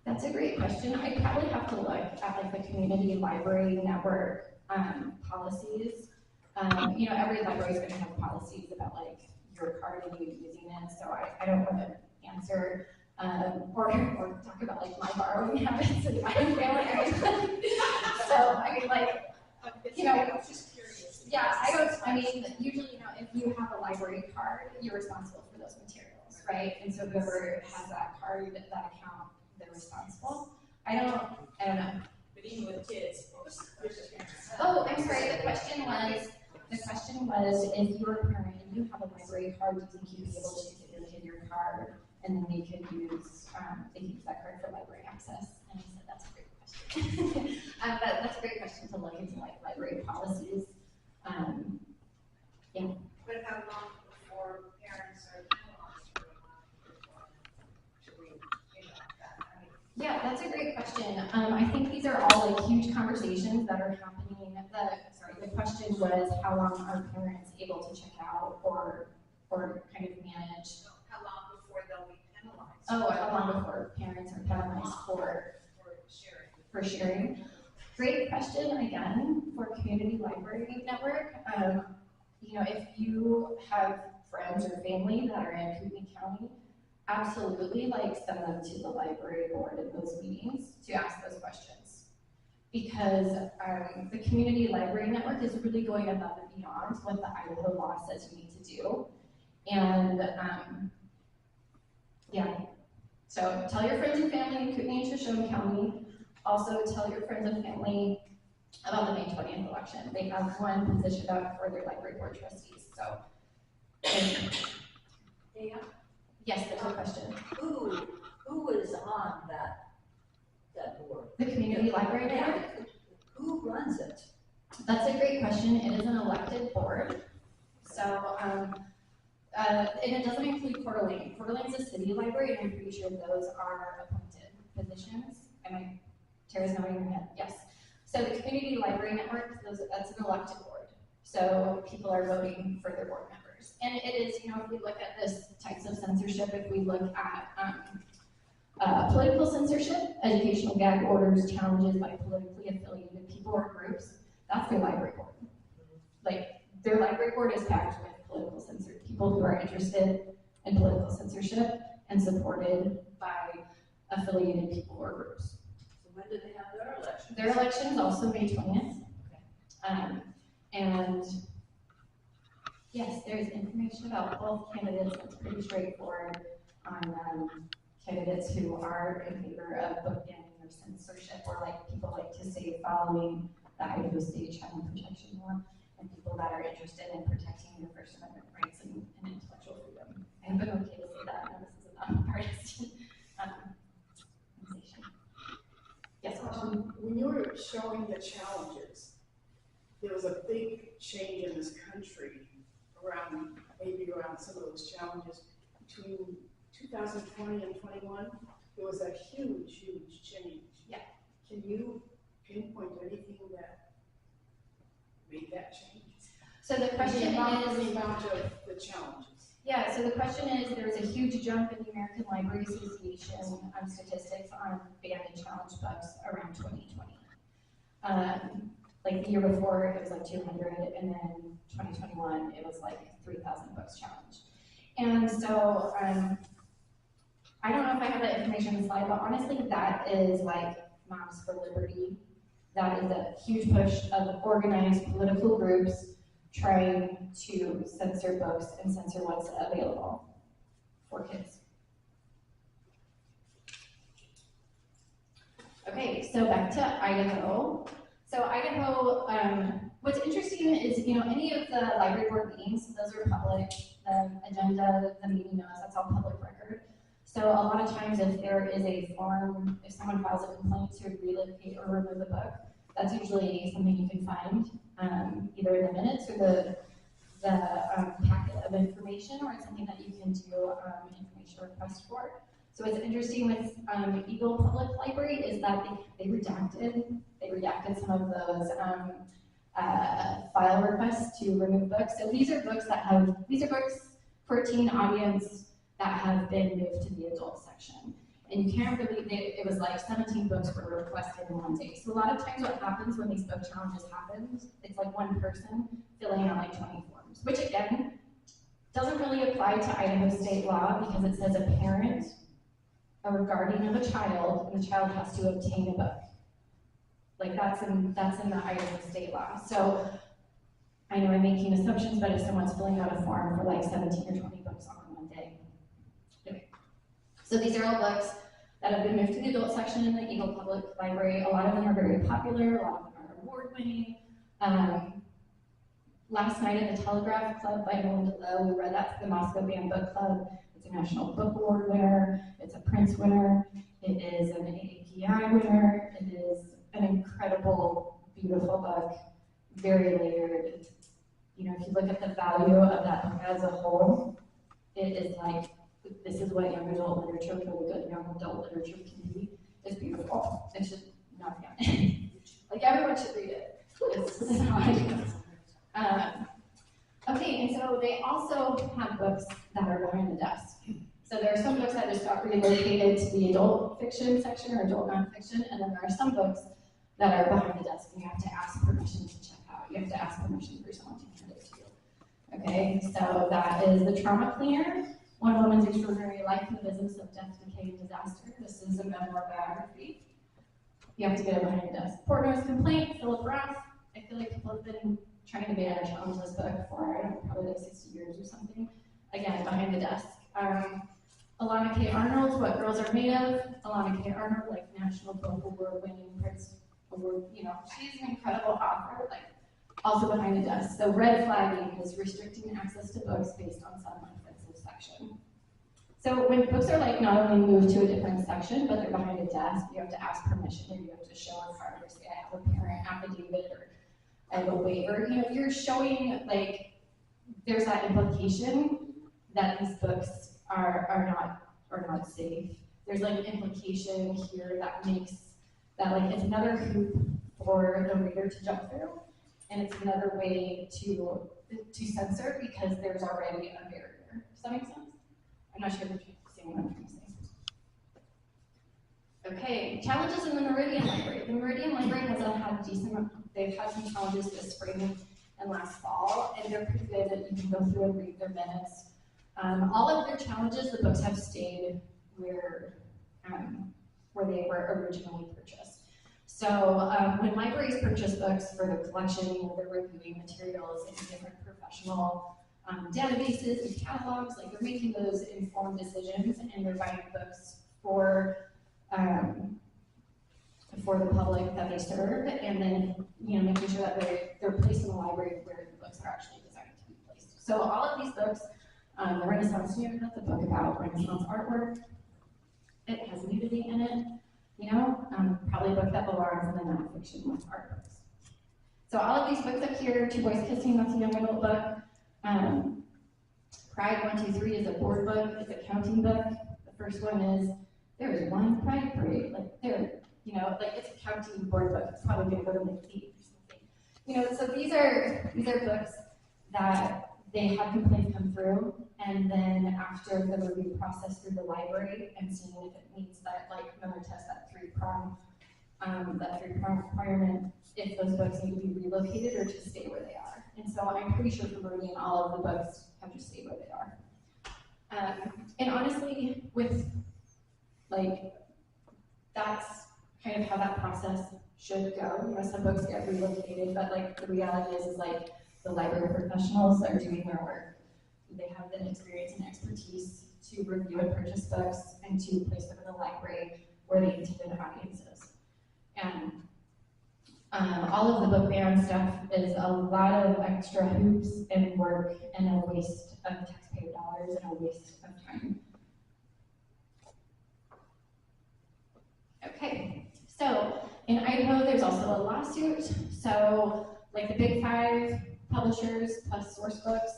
That's a great question. I'd probably have to look at like the community library network policies. You know, every library is going to have policies about like your card and you using it, so I don't want to answer or talk about like my borrowing habits and my family. So I mean, like, you know, I was just curious. yeah, I mean, usually, you know, if you have a library card, you're responsible for those materials, right? And so whoever has that card, that account, they're responsible. I don't know. But even with kids, there's a parent. Oh, I'm sorry. The question was, if you're a parent and you have a library card, do you think you'd be able to give your kid your card, and then they could use that card for library access? And I said that's a great question. But that's a great question to look into, like library policies. Yeah. But how long before parents are penalized for should we think about that? I mean, Yeah, that's a great question. I think these are all like huge conversations that are happening. The question was how long are parents able to check out or kind of manage? how long before they'll be penalized? Oh, how long before parents are penalized for sharing? Great question again for community library network. You know, if you have friends or family that are in Kootenai County, absolutely like send them to the library board in those meetings to ask those questions. because the community library network is really going above and beyond what the Idaho law says you need to do. And yeah, so tell your friends and family in Kootenai and Shoshone County. Also tell your friends and family about the May 20th election. They have one position up for their library board trustees. So, Yeah. yes, that's a question. Who is on that board? The community library network? Who runs it? That's a great question. It is an elected board. So, and it doesn't include Coeur d'Alene. Coeur d'Alene's a city library, and I'm pretty sure those are appointed positions. Tara's nodding her head. Yes. So the community library network, that's an elected board. So people are voting for their board members. And it is, if we look at this types of censorship, if we look at political censorship, educational gag orders, challenges by politically affiliated people or groups, that's their library board. Like, their library board is packed with political censorship, people who are interested in political censorship and supported by affiliated people or groups. So when do they have their election? Their election is also May 20th. And yes, there's information about both candidates that's pretty straightforward on candidates who are in favor of book banning or censorship, or like people like to say following the Idaho State Child Protection Law, and people that are interested in protecting your First Amendment rights and intellectual freedom. I've been okay to say that. Now, this is a nonpartisan organization. Yes, question? When you were showing the challenges, there was a big change in this country around some of those challenges between 2020 and 21. There was a huge change. Yeah. Can you pinpoint anything that made that change? So the question The amount is, of the challenges. yeah, so the question is, there was a huge jump in the American Library Association statistics on banned and challenged books around 2020. Like the year before, it was like 200, and then 2021, it was like 3,000 books challenged. And so, I don't know if I have that information on the slide, but honestly, that is like Moms for Liberty. That is a huge push of organized political groups trying to censor books and censor what's available for kids. Okay, so back to Idaho. So Idaho, what's interesting is, any of the library board meetings, those are public. The agenda, the meeting notes, that's all public record. So a lot of times if there is a form, if someone files a complaint to relocate or remove a book, that's usually something you can find, either in the minutes or the packet of information, or it's something that you can do information request for. So what's interesting with Eagle Public Library is that they redacted some of those file requests to remove books. So these are books for a teen audience that have been moved to the adult section. And you can't believe it was like 17 books were requested in one day. So a lot of times what happens when these book challenges happen, it's like one person filling out like 20 forms, which again, doesn't really apply to Idaho state law because it says a parent or guardian of a child, and the child has to obtain a book. Like that's in the Idaho state law. So I know I'm making assumptions, but if someone's filling out a form for like 17 or 20 books on one day. Okay. So these are all books that have been moved to the adult section in the Eagle Public Library. A lot of them are very popular, a lot of them are award-winning. Last night at the Telegraph Club by Melinda Lowe, we read that for the Moscow Banned Book Club. It's a National Book Award winner, it's a Prince winner, it is an AAPI winner, it is an incredible, beautiful book, very layered. If you look at the value of that book as a whole, it is like, this is what young adult literature, really good young adult literature can be. It's beautiful. It's just not again. Like everyone should read it. It's how I feel. Okay, and so they also have books that are behind the desk. So there are some books that just got relocated to the adult fiction section or adult nonfiction, and then there are some books that are behind the desk and you have to ask permission to check out. You have to ask permission for someone to hand it to you. Okay, so that is The Trauma Cleaner, One Woman's Extraordinary Life in the Business of Death, Decay, and Disaster. This is a memoir biography. you have to get it behind the desk. Portnoy's complaint, Philip Roth. I feel like people have been trying to ban or challenge this book for, I don't know, probably like 60 years or something. Again, behind the desk. Alana K. Arnold, What Girls Are Made Of. Alana K. Arnold, like National Book Award winning Prince Award, you know, she's an incredible author, like also behind the desk. So red flagging is restricting access to books based on some offensive section. So when books are like not only moved to a different section, but they're behind a desk, you have to ask permission or you have to show in front of, say I have a parent affidavit or I have a waiver. You know, you're showing like there's that implication that these books are not safe. There's like an implication here that makes that like it's another hoop for the reader to jump through, and it's another way to censor because there's already a barrier. Does that make sense? I'm not sure if you're seeing what I'm trying to say. Okay, challenges in the Meridian Library. The Meridian Library has had they've had some challenges this spring and last fall, and they're pretty good that you can go through and read their minutes. All of their challenges, the books have stayed where they were originally purchased. So when libraries purchase books for their collection, they're reviewing materials in different professional databases and catalogs, like they're making those informed decisions and they're buying books for the public that they serve, and then making sure that they're placed in the library where the books are actually designed to be placed. So all of these books, the Renaissance Student, that's a book about Renaissance artwork. It has nudity in it, probably a book that belongs in the nonfiction with art books. So all of these books up here, Two Boys Kissing, that's a young adult book. Pride 1, 2, 3 is a board book, it's a counting book. The first one is, there is one Pride parade, it's a counting board book, it's probably gonna go to like 8 or something. So these are books that they had complaints come through, and then after the review process through the library and seeing if it meets that, another test, that three-prong requirement, if those books need to be relocated or just stay where they are. And so I'm pretty sure for Meridian, all of the books have just stayed where they are. And honestly, with that's kind of how that process should go. Some books get relocated, but the reality is the library professionals are doing their work. They have the experience and expertise to review and purchase books and to place them in the library where the intended audience is. And all of the book ban stuff is a lot of extra hoops and work and a waste of taxpayer dollars and a waste of time. Okay, so in Idaho, there's also a lawsuit. So the Big Five publishers plus source books,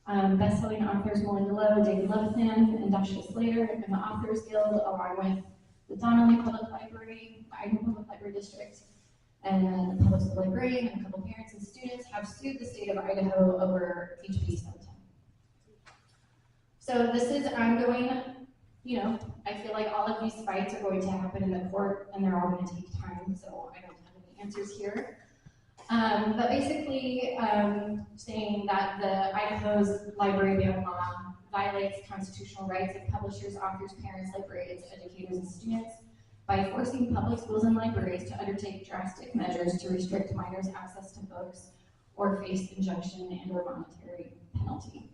best-selling authors Melinda Lowe, David Levithan, and Dasha Slater, and the Authors Guild, along with the Donnelly Public Library, the Idaho Public Library District, and the public school librarian, and a couple parents and students have sued the state of Idaho over HB 710. So this is ongoing. I feel like all of these fights are going to happen in the court, and they're all going to take time, so I don't have any answers here. But basically saying that the Idaho's library ban law violates constitutional rights of publishers, authors, parents, librarians, educators, and students by forcing public schools and libraries to undertake drastic measures to restrict minors' access to books or face injunction and or monetary penalty.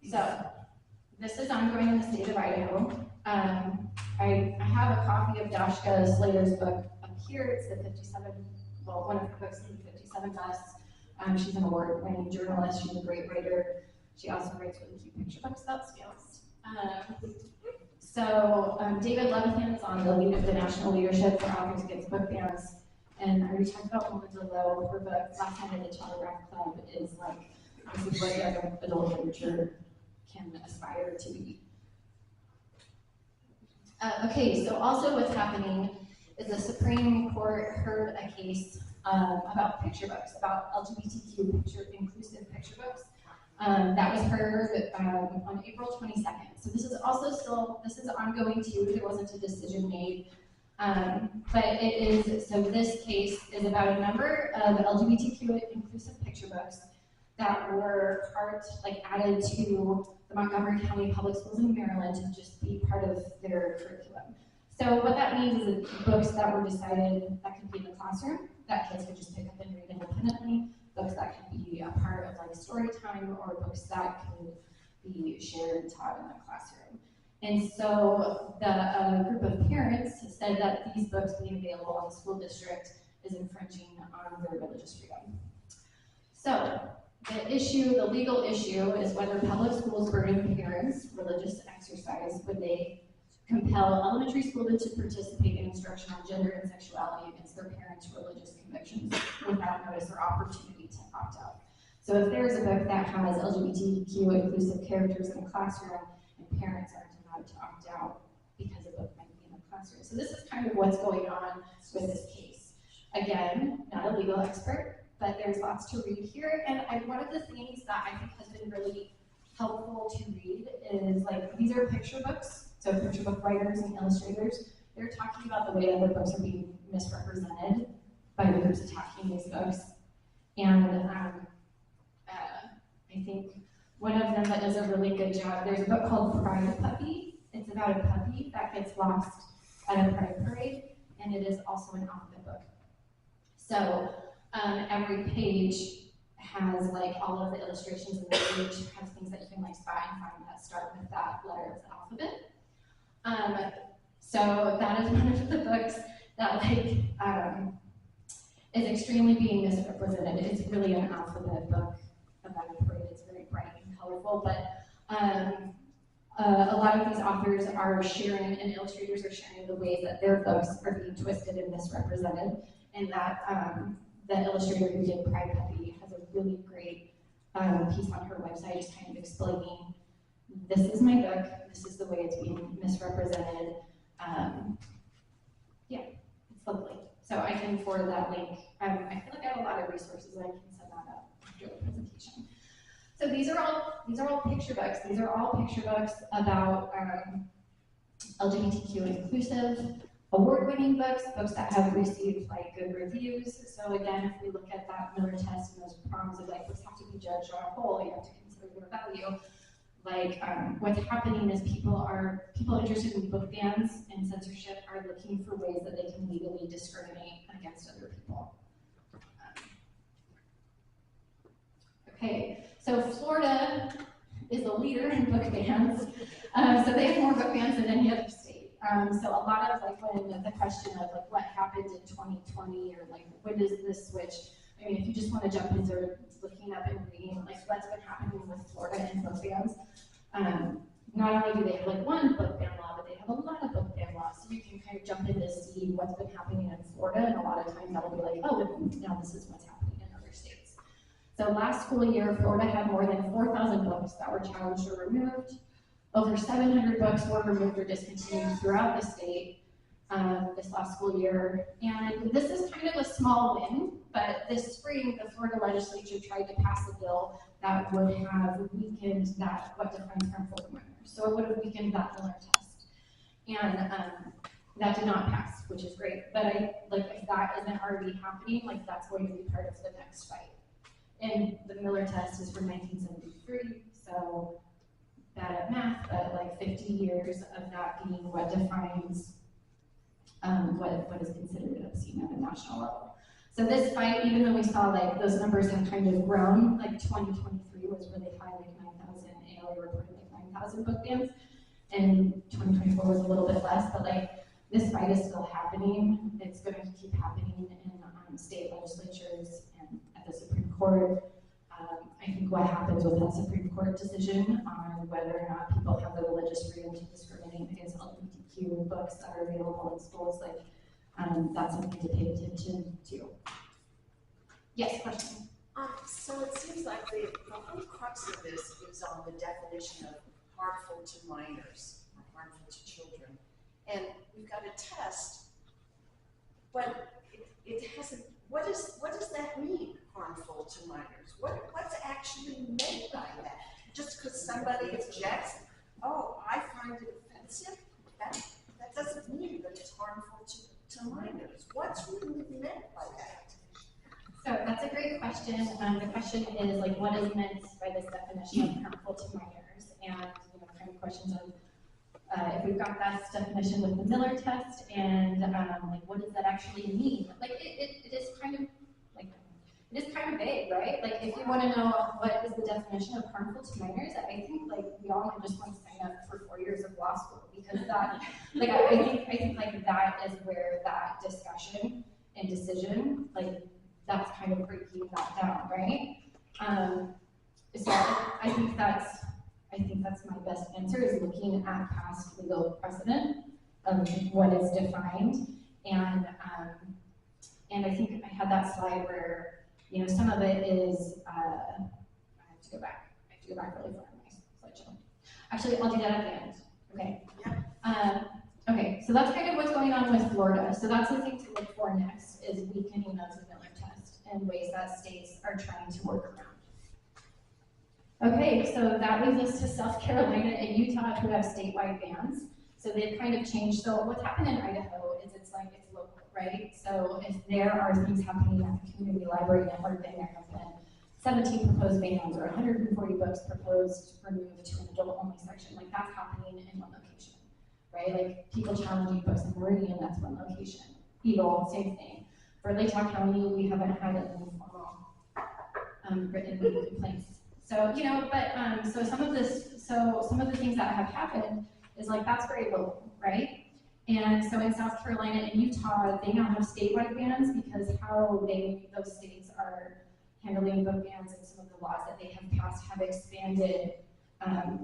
So this is ongoing in the state of Idaho. I have a copy of Dasha Slater's book up here. It's the 57, well, one of her books, the 57 Best. She's an award-winning journalist. She's a great writer. She also writes really cute picture books about scales. David Levithan is on the National Leadership for Authors Against Book Bans. And I already talked about Melinda Lowe. Her book, Last Time at the Telegraph Club, is this is what young adult literature can aspire to be. Okay, so also what's happening is the Supreme Court heard a case about picture books, about LGBTQ inclusive picture books. That was heard on April 22nd. So this is also this is ongoing too. There wasn't a decision made. But it is, so this case is about a number of LGBTQ inclusive picture books that were added to the Montgomery County Public Schools in Maryland to just be part of their curriculum. So what that means is that books that were decided that could be in the classroom, that kids could just pick up and read independently, books that could be a part of like story time, or books that could be shared and taught in the classroom. And so the group of parents said that these books being available in the school district is infringing on their religious freedom. So the legal issue is whether public schools burden parents' religious exercise when they compel elementary schoolmen to participate in instruction on gender and sexuality against their parents' religious convictions without notice or opportunity to opt out. So if there's a book that has LGBTQ inclusive characters in the classroom and parents aren't allowed to opt out because a book might be in the classroom. So this is kind of what's going on with this case. Again, not a legal expert, but there's lots to read here. And one of the things that I think has been really helpful to read is like, these are picture books. So picture book writers and illustrators, they're talking about the way that their books are being misrepresented by the groups attacking these books. And I think one of them that does a really good job, there's a book called Pride Puppy. It's about a puppy that gets lost at a pride parade, and it is also an alphabet book. So every page has like all of the illustrations in the page has things that you can like spot and find that start with that letter of the alphabet. So that is one of the books that like is extremely being misrepresented. It's really an alphabet book about a parade. It's very bright and colorful, but a lot of these authors are sharing and illustrators are sharing the ways that their books are being twisted and misrepresented, and that the illustrator who did Pride Puppy has a really great piece on her website just kind of explaining, this is my book, this is the way it's being misrepresented. Yeah, it's lovely. So I can forward that link. I feel like I have a lot of resources that I can send that out after the presentation. So these are all picture books. These are all picture books about LGBTQ inclusive, award-winning books, books that have received like good reviews. So again, if we look at that Miller test and those prongs of like books have to be judged on a whole, you have to consider their value. Like what's happening is people interested in book bans and censorship are looking for ways that they can legally discriminate against other people. Okay, so Florida is a leader in book bans. So they have more book bans than any other state. So a lot of like when the question of like what happened in 2020 or like when does this switch? I mean, if you just want to jump into looking up and reading like what's been happening with Florida and book bans, not only do they have like one book ban law, but they have a lot of book ban laws. So you can kind of jump in to see what's been happening in Florida, and a lot of times that will be like, oh, now this is what's happening in other states. So last school year, Florida had more than 4,000 books that were challenged or removed. Over 700 books were removed or discontinued throughout the state this last school year. And this is kind of a small win, but this spring, the Florida legislature tried to pass a bill that would have weakened that, what defines harmful to minors. So it would have weakened that Miller test. And that did not pass, which is great. But if that isn't already happening, like that's going to be part of the next fight. And the Miller test is from 1973, so bad at math, but like 50 years of that being what defines what is considered obscene at a national level. So this fight, even though we saw like those numbers have kind of grown, like 2023 was really high, like 9,000, ALA reported like 9,000 book bans, and 2024 was a little bit less, but like this fight is still happening. It's going to keep happening in state legislatures and at the Supreme Court. I think what happens with that Supreme Court decision on whether or not people have the religious freedom to discriminate against LGBTQ books that are available in schools, like that's something to pay attention to. Yes, question? So it seems like the whole crux of this is on the definition of harmful to minors or harmful to children. And we've got a test, but it hasn't, what does that mean, harmful to minors? What's actually meant by that? Just because somebody objects, oh, I find it offensive, that doesn't mean that it's harmful to minors. What's really meant by that? So that's a great question. The question is like, what is meant by this definition of harmful to minors? And kind of questions of if we've got that definition with the Miller test, and like what does that actually mean? Like it is kind of like it is kind of vague, right? Like if you want to know what is the definition of harmful to minors, I think like we all might just want to sign up for 4 years of law school, because that like I think like that is where that discussion and decision, like that's kind of breaking that down, right? So I think that's my best answer, is looking at past legal precedent of what is defined, and I think I had that slide where, you know, some of it is I have to go back really far in my slideshow. Actually, I'll do that at the end. Okay. Okay, so that's kind of what's going on with Florida. So that's the thing to look for next, is weakening of the Miller test and ways that states are trying to work around. Okay, so that leads us to South Carolina and Utah, who have statewide bans. So they've kind of changed. So what's happened in Idaho is it's local, right? So if there are things happening at the community library network, then there have been 17 proposed bans or 140 books proposed removed to an adult-only section. Like that's happening in one location, right? Like people challenging books in Meridian, that's one location. Eagle, same thing. For Lake County, we haven't had any formal written complaints. So, you know, but so some of the things that have happened is like that's very local, right? And so in South Carolina and Utah, they now have statewide bans because how those states are handling book bans, and some of the laws that they have passed have expanded at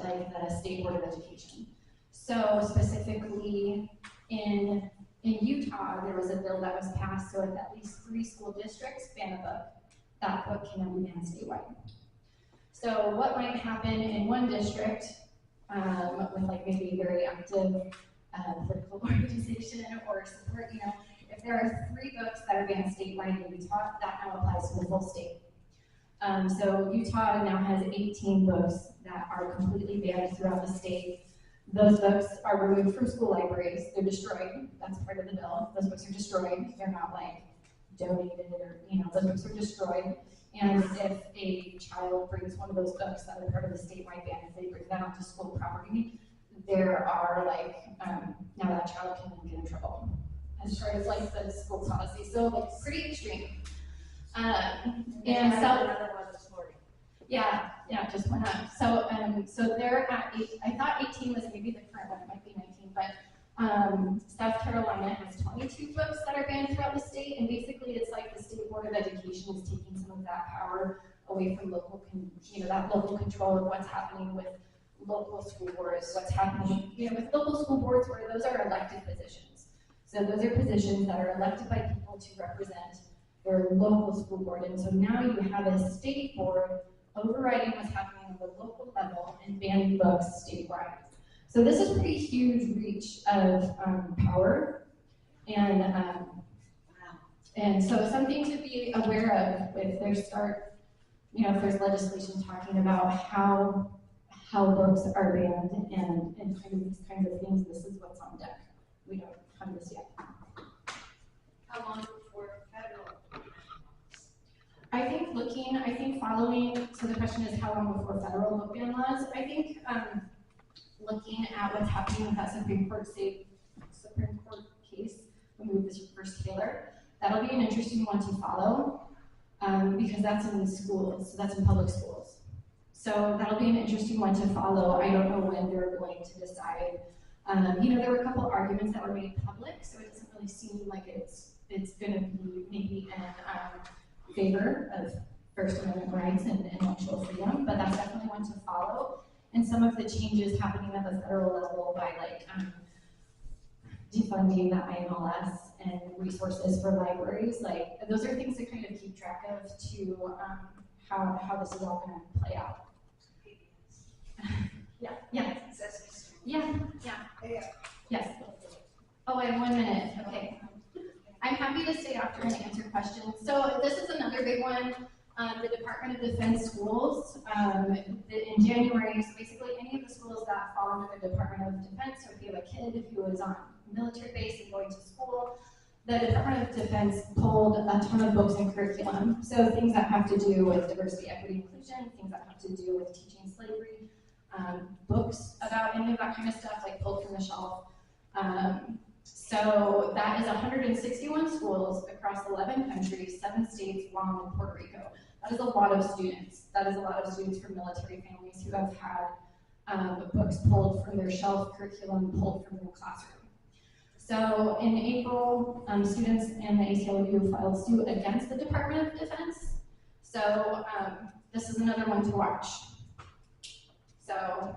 like the State Board of Education. So specifically in Utah, there was a bill that was passed, so if at least 3 school districts ban a book, that book can be banned statewide. So what might happen in one district with like maybe a very active political organization or support, you know, if there are 3 books that are banned statewide in Utah, that now applies to the full state. So Utah now has 18 books that are completely banned throughout the state. Those books are removed from school libraries. They're destroyed. That's part of the bill. Those books are destroyed. They're not like donated or, you know, those books are destroyed. And if a child brings one of those books that are part of the statewide ban, if they bring that onto school property, there are like, now that child can get in trouble as far as like the school policy. So like pretty extreme. And so, Another one this morning. yeah, just went up. So, so they're at 8, I thought 18 was maybe the current one, it might be 19, but South Carolina has 22 books that are banned throughout the state, and basically it's like the State Board of Education is taking some of that power away from local, that local control of what's happening with local school boards, what's happening, with local school boards where those are elected positions. So those are positions that are elected by people to represent their local school board, and so now you have a state board overriding what's happening on the local level and banning books statewide. So this is a pretty huge reach of power, and so something to be aware of if if there's legislation talking about how books are banned and kind of these kinds of things. This is what's on deck. We don't have this yet. How long before federal? I think following, so the question is how long before federal book ban laws? I think looking at what's happening with that Supreme Court case, we move this first Taylor, that'll be an interesting one to follow because that's in schools, so that's in public schools. So that'll be an interesting one to follow. I don't know when they're going to decide. There were a couple arguments that were made public, so it doesn't really seem like it's going to be maybe in favor of First Amendment rights and intellectual freedom, but that's definitely one to follow. And some of the changes happening at the federal level by defunding the IMLS and resources for libraries, those are things to kind of keep track of to how this is all going to play out. Yes. Oh, I have 1 minute. Okay. I'm happy to stay after and answer questions. So this is another big one. The Department of Defense schools, in January, so basically any of the schools that fall under the Department of Defense, so if you have a kid who is on a military base and going to school, the Department of Defense pulled a ton of books and curriculum. So things that have to do with diversity, equity, inclusion, things that have to do with teaching slavery, books about any of that kind of stuff, like pulled from the shelf. So that is 161 schools across 11 countries, 7 states, Guam, and Puerto Rico. That is a lot of students. That is a lot of students from military families who have had books pulled from their shelf, curriculum pulled from their classroom. So in April, students in the ACLU filed suit against the Department of Defense. So this is another one to watch. So,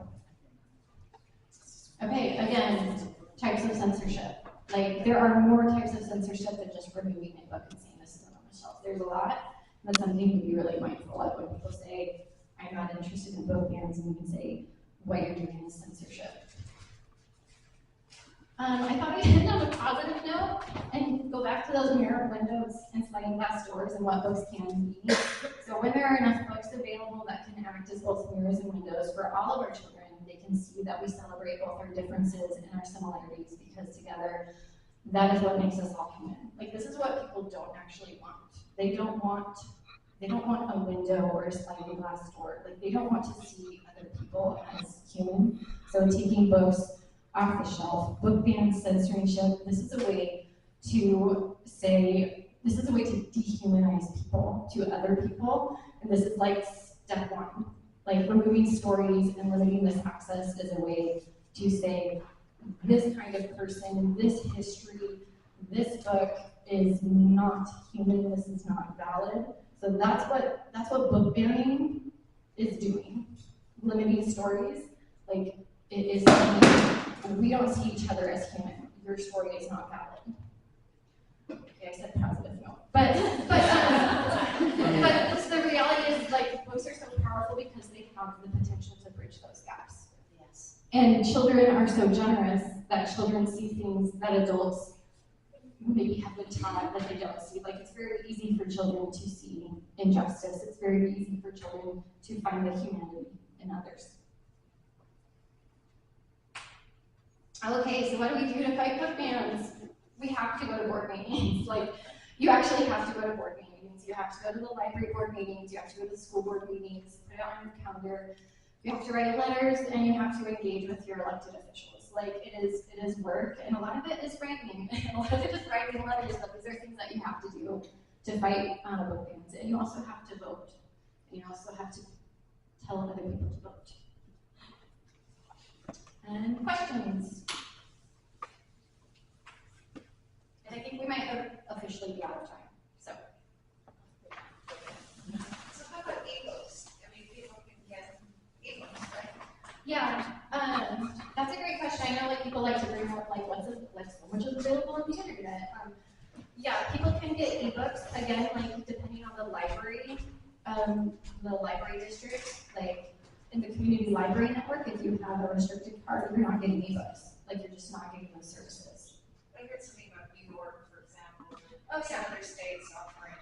okay, again, types of censorship. Like, there are more types of censorship than just removing a book and saying this is on the shelf. There's a lot. That's something to be really mindful of when people say, I'm not interested in book bans, and we can say, what you're doing is censorship. I thought I'd end on a positive note and go back to those mirror windows and sliding glass doors and what books can be. So when there are enough books available that can act as both mirrors and windows for all of our children, they can see that we celebrate both our differences and our similarities, because together, that is what makes us all human. Like, this is what people don't actually want. They don't want a window or a sliding glass door. Like, they don't want to see other people as human. So taking books off the shelf, book bans, censorship, this is a way to say, this is a way to dehumanize people to other people. And this is like step one. Like, removing stories and limiting this access is a way to say, this kind of person, this history, this book is not human, this is not valid. So that's what book banning is doing. Limiting stories, like, it is saying, we don't see each other as human. Your story is not valid. Okay, I said positive note. But the reality is, like, books are so powerful because they have the potential to bridge those gaps. Yes. And children are so generous that children see things that adults maybe have been taught that they don't see. Like, it's very easy for children to see injustice. It's very easy for children to find the humanity in others. Okay, so what do we do to fight book bans? We have to go to board meetings. Like, you actually have to go to board meetings. You have to go to the library board meetings. You have to go to the school board meetings. Put it on your calendar. You have to write letters, and you have to engage with your elected officials. Like, it is work, and a lot of it is writing. A lot of it is writing letters, but these are things that you have to do to fight book bans. And you also have to vote. And you also have to tell other people to vote. And questions? And I think we might officially be out of time. So how about ebooks? I mean, people can get ebooks, right? yeah, that's a great question. I know, like, people like to bring up, like, so much is available on the internet. Yeah, people can get ebooks, again, like, depending on the library district. Like, in the community library network, if you have a restricted card, you're not getting ebooks. Like, you're just not getting those services. I heard something about New York, for example. Oh, Some yeah. other states offering,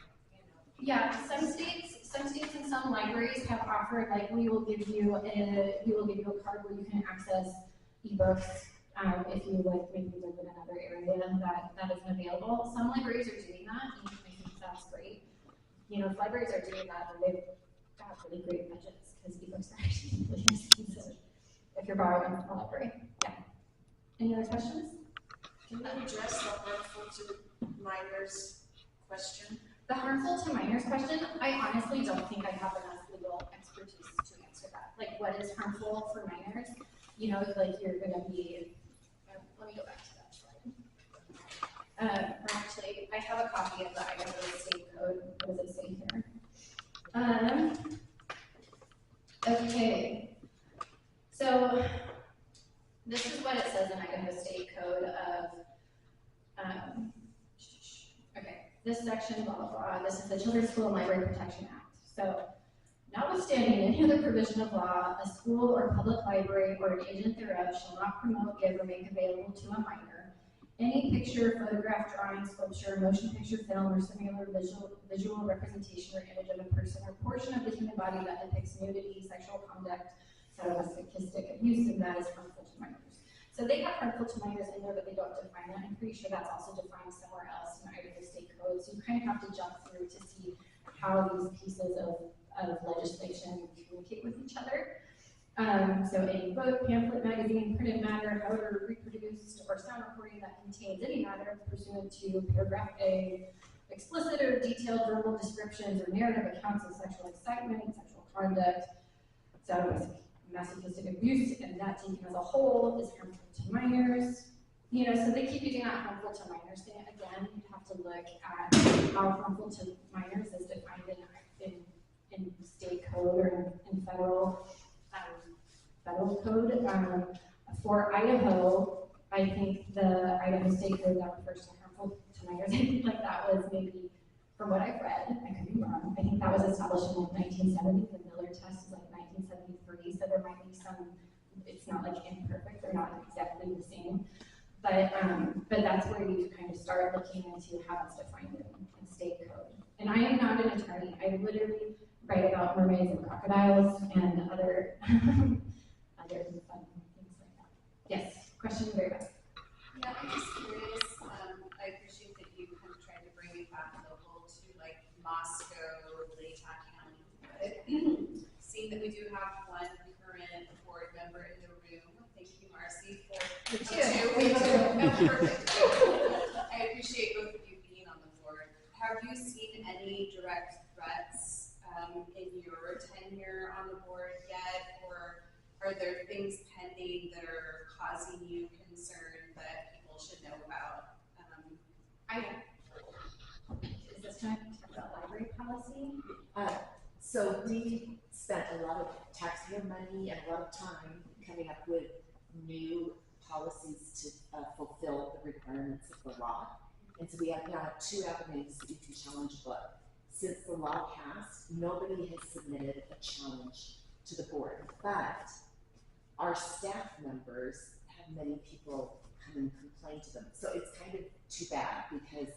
Yeah, some states and some libraries have offered, like, we will give you a card where you can access ebooks if you, like, maybe live in another area that isn't available. Some libraries are doing that, and I think that's great. You know, if libraries are doing that, then they've got really great budgets, because ebooks are actually really expensive if you're borrowing from a library. Yeah. Any other questions? Can you address the harmful to minors question? The harmful to minors question, I honestly don't think I have enough legal expertise to answer that. Like, what is harmful for minors? You know, like, you're going to be, let me go back to that slide. Or actually, I have a copy of the Idaho State Code. What does it say here? Okay. So, this is what it says in Idaho State Code of, okay, this section, blah, blah, blah, this is the Children's School and Library Protection Act. So, notwithstanding any other provision of law, a school or public library or an agent thereof shall not promote, give, or make available to a minor any picture, photograph, drawing, sculpture, motion picture, film, or similar visual representation or image of a person or portion of the human body that depicts nudity, sexual conduct, sadomasochistic abuse, and that is harmful to minors. So they have harmful to minors in there, but they don't define that. I'm pretty sure that's also defined somewhere else in Idaho State Code. So you kind of have to jump through to see how these pieces of legislation communicate with each other. So any book, pamphlet, magazine, printed matter, however reproduced, or sound recording that contains any matter pursuant to paragraph A, explicit or detailed verbal descriptions or narrative accounts of sexual excitement, sexual conduct, masochistic abuse, and that taken as a whole is harmful to minors. You know, so they keep using that harmful to minors thing. Again, you have to look at how harmful to minors is defined in state code or in federal code. For Idaho, I think the Idaho state code that refers to harmful to minors, I think like that was maybe, from what I've read, I could be wrong, I think that was established in like 1970. The Miller test is like 1973, so there might be some, it's not like imperfect, they're not exactly the same. But that's where you kind of start looking into how it's defined in state code. And I am not an attorney. I literally write about mermaids and crocodiles and other other fun things like that. Yes, question very much. Yeah, I'm just curious, I appreciate that you kind of tried to bring it back local to like Moscow, Idaho County, but seeing that we do have one current board member in the room, thank you, Marcy, for We have two. Perfect. I appreciate both of you being on the board. Have you seen any direct threats in your tenure on the board yet, or are there things pending that are causing you concern that people should know about? Is this time to talk about library policy? So we spent a lot of taxpayer money and a lot of time coming up with new policies to fulfill the requirements of the law. And so we have now 2 avenues that you can challenge a book. Since the law passed, nobody has submitted a challenge to the board, but our staff members have many people come and complain to them. So it's kind of too bad because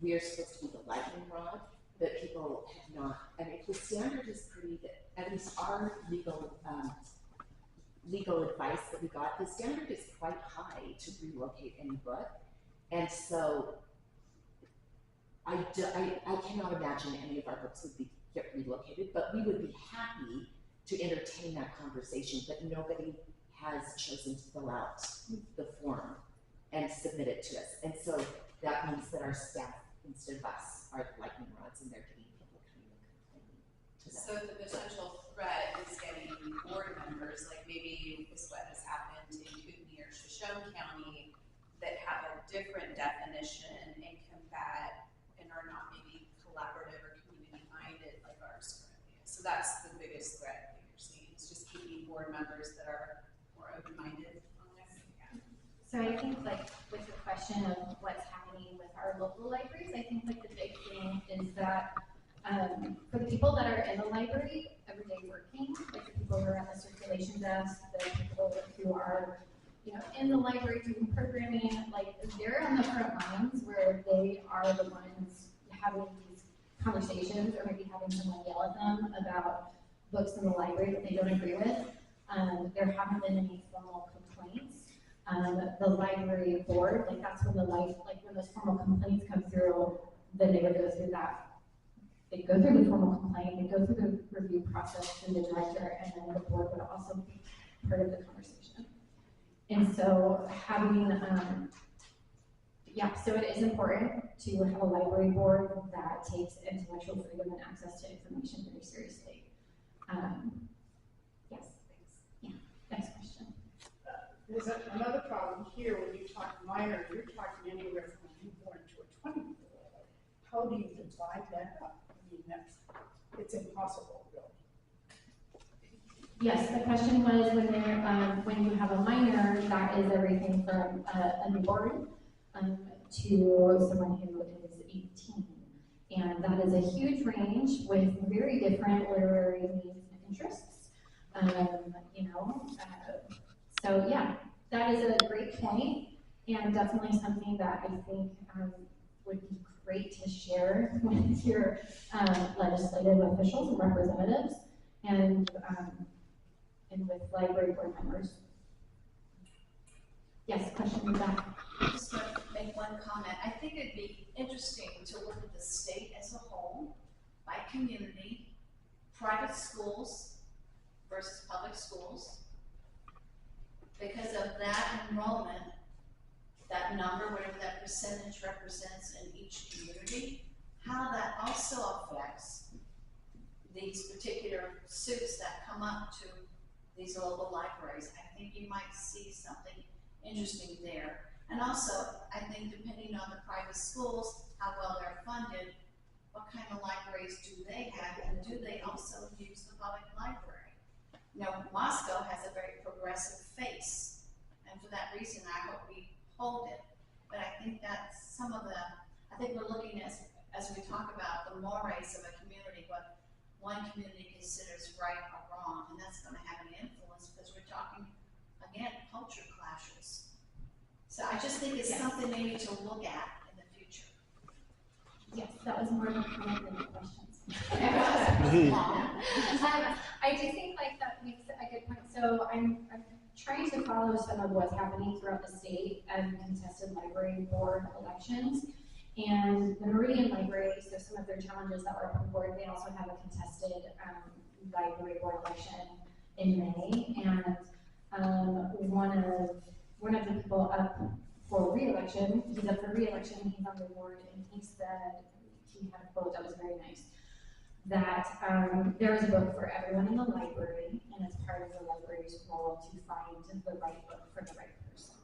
we are supposed to be the lightning rod, but people have not. I mean, the standard is pretty good. At least our legal advice that we got, the standard is quite high to relocate any book. And so I cannot imagine any of our books would get relocated, but we would be happy to entertain that conversation, but nobody has chosen to fill out the form and submit it to us. And so that means that our staff, instead of us, are the lightning rods, and they're getting people coming and complaining to them. So the potential threat is getting board members, like maybe this what has happened in Kootenai or Shoshone County, that have a different definition and combat and are not maybe collaborative or community minded like ours currently is. So that's the biggest threat that you're seeing, is just keeping board members that are more open minded on this. Yeah. So I think like with the question of what's happening with our local libraries, I think like the big thing is that for the people that are in the library every day working, like the people who are at the circulation desk, the people who are, you know, in the library doing programming, like they're on the front lines where they are the ones having these conversations, or maybe having someone yell at them about books in the library that they don't agree with. There haven't been any formal complaints. The library board, like that's when when those formal complaints come through, then they would go through that. They go through the formal complaint, they go through the review process through the director, and then the board would also be part of the conversation. And so having, so it is important to have a library board that takes intellectual freedom and access to information very seriously. Yes, thanks. Yeah, next question. There's another problem here when you talk minor, you're talking anywhere from a newborn to a 20-year-old. How do you divide that up? I mean, it's impossible, really. Yes, the question was when you have a minor, that is everything from a newborn to someone who is 18. And that is a huge range with very different literary needs and interests. So yeah, that is a great point, and definitely something that I think would be great to share with your legislative officials and representatives, and with library board members. Yes, question in the back. I just want to make one comment. I think it'd be interesting to look at the state as a whole, by community, private schools versus public schools. Because of that enrollment, that number, whatever that percentage represents in each community, how that also affects these particular suits that come up to these local libraries. I think you might see something interesting there. And also, I think depending on the private schools, how well they're funded, what kind of libraries do they have, and do they also use the public library? You know, Moscow has a very progressive face, and for that reason, I hope we hold it. But I think that's some of the, I think we're looking as we talk about the mores of a community, what one community considers right or wrong, and that's going to have an influence because we're talking, again, culture clashes. So I just think it's something maybe to look at in the future. Yes, that was more of a comment than a question. I do think like that makes a good point. So I'm trying to follow some of what's happening throughout the state and contested library board elections. And the Meridian Library, so some of their challenges that were up on board, they also have a contested library board election in May. And one of the people up for re-election, he's up for re-election, he's on the board, and he said, he had a quote that was very nice, that there is a book for everyone in the library, and it's part of the library's role to find the right book for the right person.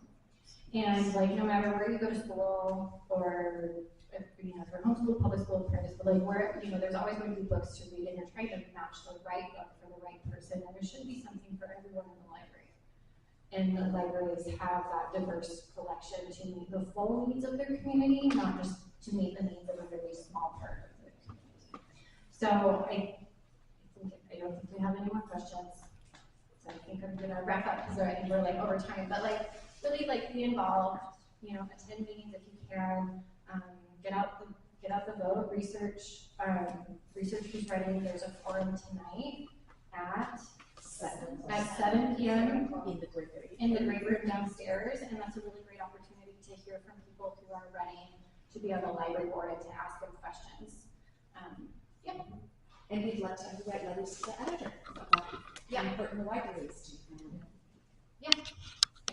And like, no matter where you go to school, or if you're homeschooled, public school, private school, like where, there's always going to be books to read, and you're trying to match the right book for the right person, and there should be something for everyone in the library. And the libraries have that diverse collection to meet the full needs of their community, not just to meet the needs of a very small part of their community. So I don't think we have any more questions. So I think I'm gonna wrap up because I think we're like over time. But like really like be involved, attend meetings if you can, get out the vote, research who's writing. There's a forum tonight at 7 p.m. in the great room downstairs, and that's a really great opportunity to hear from people who are running to be on the library board and to ask them questions. And we'd love to have you write letters to the editor about how important the library is to you.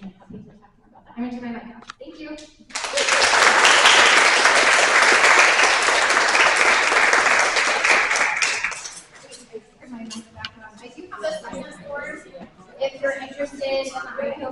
I'm happy to talk more about that. I'm going to turn my mic off. Thank you. I do have a silence board if you're interested in the